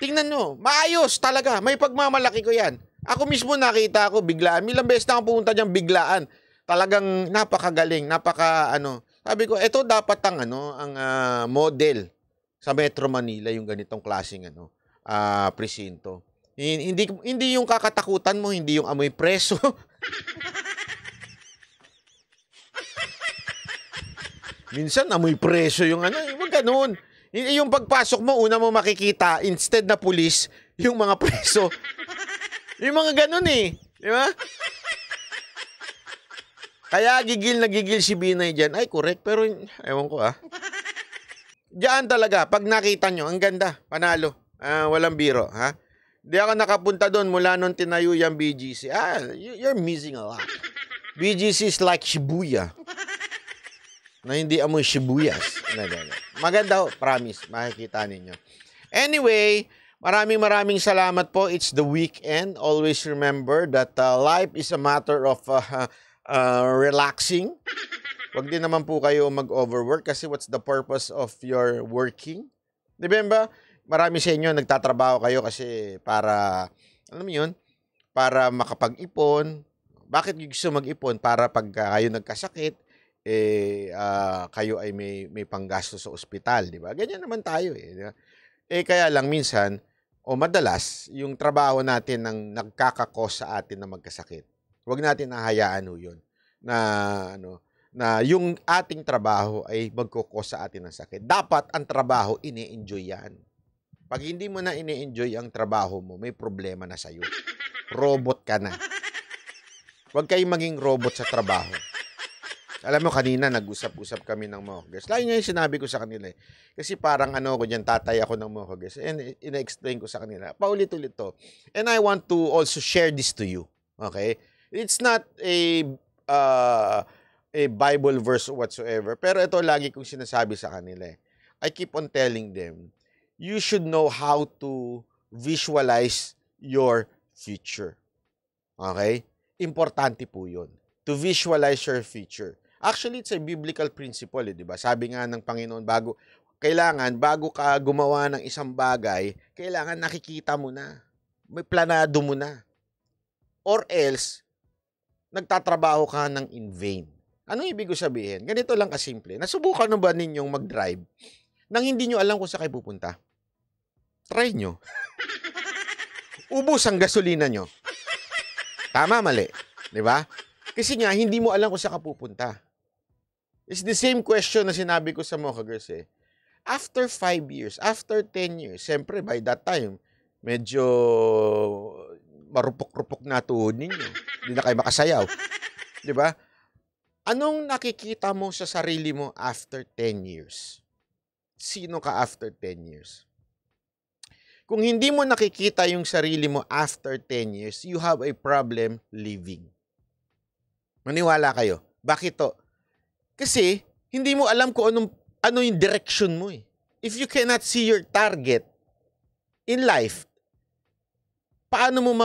Tingnan nyo, maayos talaga. May pagmamalaki ko yan. Ako mismo nakita ko biglaan. Milang beses na ako pumunta dyan biglaan. Talagang napakagaling, Sabi ko, ito dapat ang model sa Metro Manila, yung ganitong klaseng presinto. Hindi yung kakatakutan mo, hindi yung amoy preso. Minsan, amoy preso yung huwag ganun. Yung pagpasok mo, una mo makikita, instead na pulis, yung mga preso. Yung mga ganun eh. Di ba? Kaya gigil na gigil si Binay dyan. Ay, correct. Pero, ewan ko Diyan talaga, pag nakita nyo, ang ganda, panalo. Walang biro, ha? Di ako nakapunta doon mula nung tinayo yung BGC. You're missing a lot. BGC is like Shibuya. Na hindi amoy sibuyas. Maganda ho, promise. Makikita ninyo. Anyway, maraming salamat po. It's the weekend. Always remember that life is a matter of relaxing. Huwag din naman po kayo mag-overwork kasi what's the purpose of your working? Di ba? Marami sa inyo nagtatrabaho kayo kasi para, alam mo yun, para makapag-ipon. Bakit gusto mag-ipon? Para pag kayo nagkasakit, kayo ay may panggasto sa ospital, di ba? Ganyan naman tayo eh. Kaya lang minsan, o madalas, yung trabaho natin ang nagkakakos sa atin na magkasakit. Huwag natin nahayaan yun. Na yung ating trabaho ay magkukos sa atin ng sakit. Dapat ang trabaho, ini-enjoy yan. Pag hindi mo na ini-enjoy ang trabaho mo, may problema na sa'yo. Robot ka na. Huwag kayong maging robot sa trabaho. Alam mo, kanina nag-usap-usap kami ng Mohogers. Lagi nga yung sinabi ko sa kanila eh. Kasi parang ko dyan, tatay ako ng Mohogers. And ina-explain ko sa kanila. Paulit-ulit to. And I want to also share this to you. Okay? It's not a Bible verse whatsoever. Pero ito lagi kong sinasabi sa kanila eh. I keep on telling them, you should know how to visualize your future. Okay? Importante po yun. To visualize your future. Actually, it's a biblical principle, di ba? Sabi nga ng Panginoon, bago ka gumawa ng isang bagay, kailangan nakikita mo na. May planado mo na. Or else, nagtatrabaho ka ng in vain. Anong ibig ko sabihin? Ganito lang kasimple. Nasubukan na ba ninyong mag-drive nang hindi nyo alam kung saan kayo pupunta? Try nyo. Ubus ang gasolina nyo. Tama, mali. Di ba? Kasi nga, hindi mo alam kung saan ka pupunta. It's the same question na sinabi ko sa Mohogers eh. After 5 years, after 10 years, siyempre by that time, medyo marupok-rupok na tuhod ninyo. Hindi na kayo makasayaw. Di ba? Anong nakikita mo sa sarili mo after 10 years? Sino ka after 10 years? Kung hindi mo nakikita yung sarili mo after 10 years, you have a problem living. Maniwala kayo. Bakit to? Kasi hindi mo alam kung ano yung direction mo eh. If you cannot see your target in life, paano mo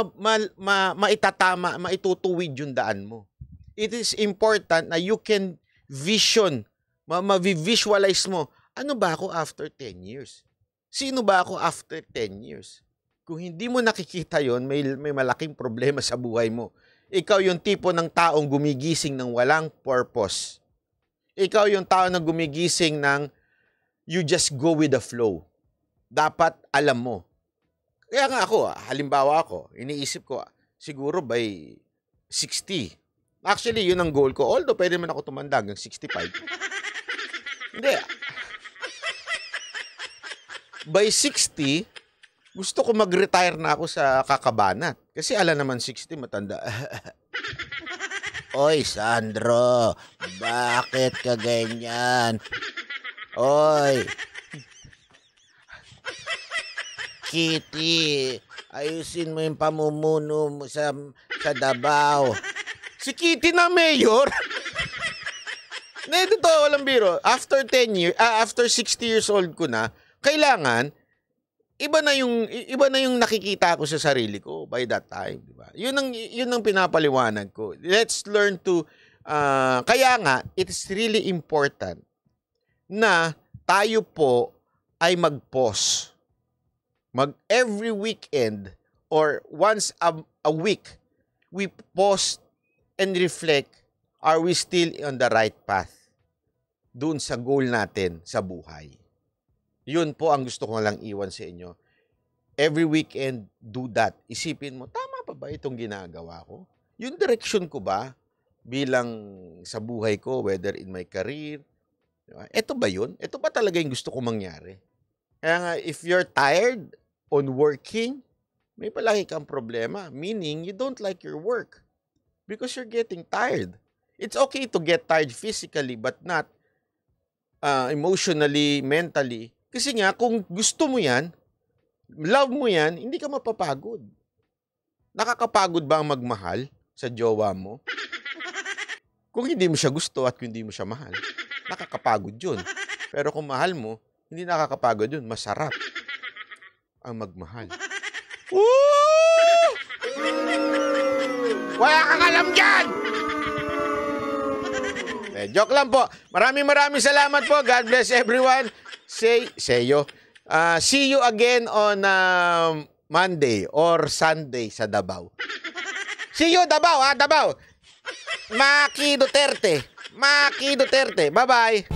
maitatama, maitutuwid yung daan mo? It is important na you can vision, ma-visualize mo, ano ba ako after 10 years? Sino ba ako after 10 years? Kung hindi mo nakikita yon, may malaking problema sa buhay mo. Ikaw yung tipo ng taong gumigising ng walang purpose. Ikaw yung tao na gumigising ng you just go with the flow. Dapat alam mo. Kaya nga ako, halimbawa ako, iniisip ko, siguro by 60. Actually, yun ang goal ko. Although, pwede man ako tumanda hanggang 65. Hindi. By 60, gusto ko mag-retire na ako sa kakabanat. Kasi ala naman 60, matanda. Oy, Sandro, bakit ka ganyan? Oy, Kitty, ayusin mo yung pamumuno mo sa Davao. Si Kitty na mayor? Ito, walang biro. After 10 years, after 60 years old ko na, kailangan iba na yung nakikita ko sa sarili ko by that time, di ba? Yun ang pinapaliwanag ko. Let's learn to kaya nga it's really important na tayo po ay mag-pause. Every weekend or once a week, we pause and reflect, are we still on the right path doon sa goal natin sa buhay? Yun po ang gusto ko lang iwan sa inyo. Every weekend, do that. Isipin mo, tama pa ba itong ginagawa ko? Yung direction ko ba bilang sa buhay ko, whether in my career? Diba? Ito ba yun? Ito ba talaga yung gusto ko mangyari? Kaya nga, if you're tired on working, may palagi kang problema. Meaning, you don't like your work because you're getting tired. It's okay to get tired physically but not emotionally, mentally. Kasi nga, kung gusto mo yan, love mo yan, hindi ka mapapagod. Nakakapagod ba ang magmahal sa jowa mo? Kung hindi mo siya gusto at kung hindi mo siya mahal, nakakapagod yun. Pero kung mahal mo, hindi nakakapagod yun. Masarap ang magmahal. Woo! Wala kang alam dyan! Joke lang po. Maraming salamat po. God bless everyone. See you again on Monday or Sunday sa Davao. See you, Davao, ha? Davao. Maki Duterte. Bye-bye.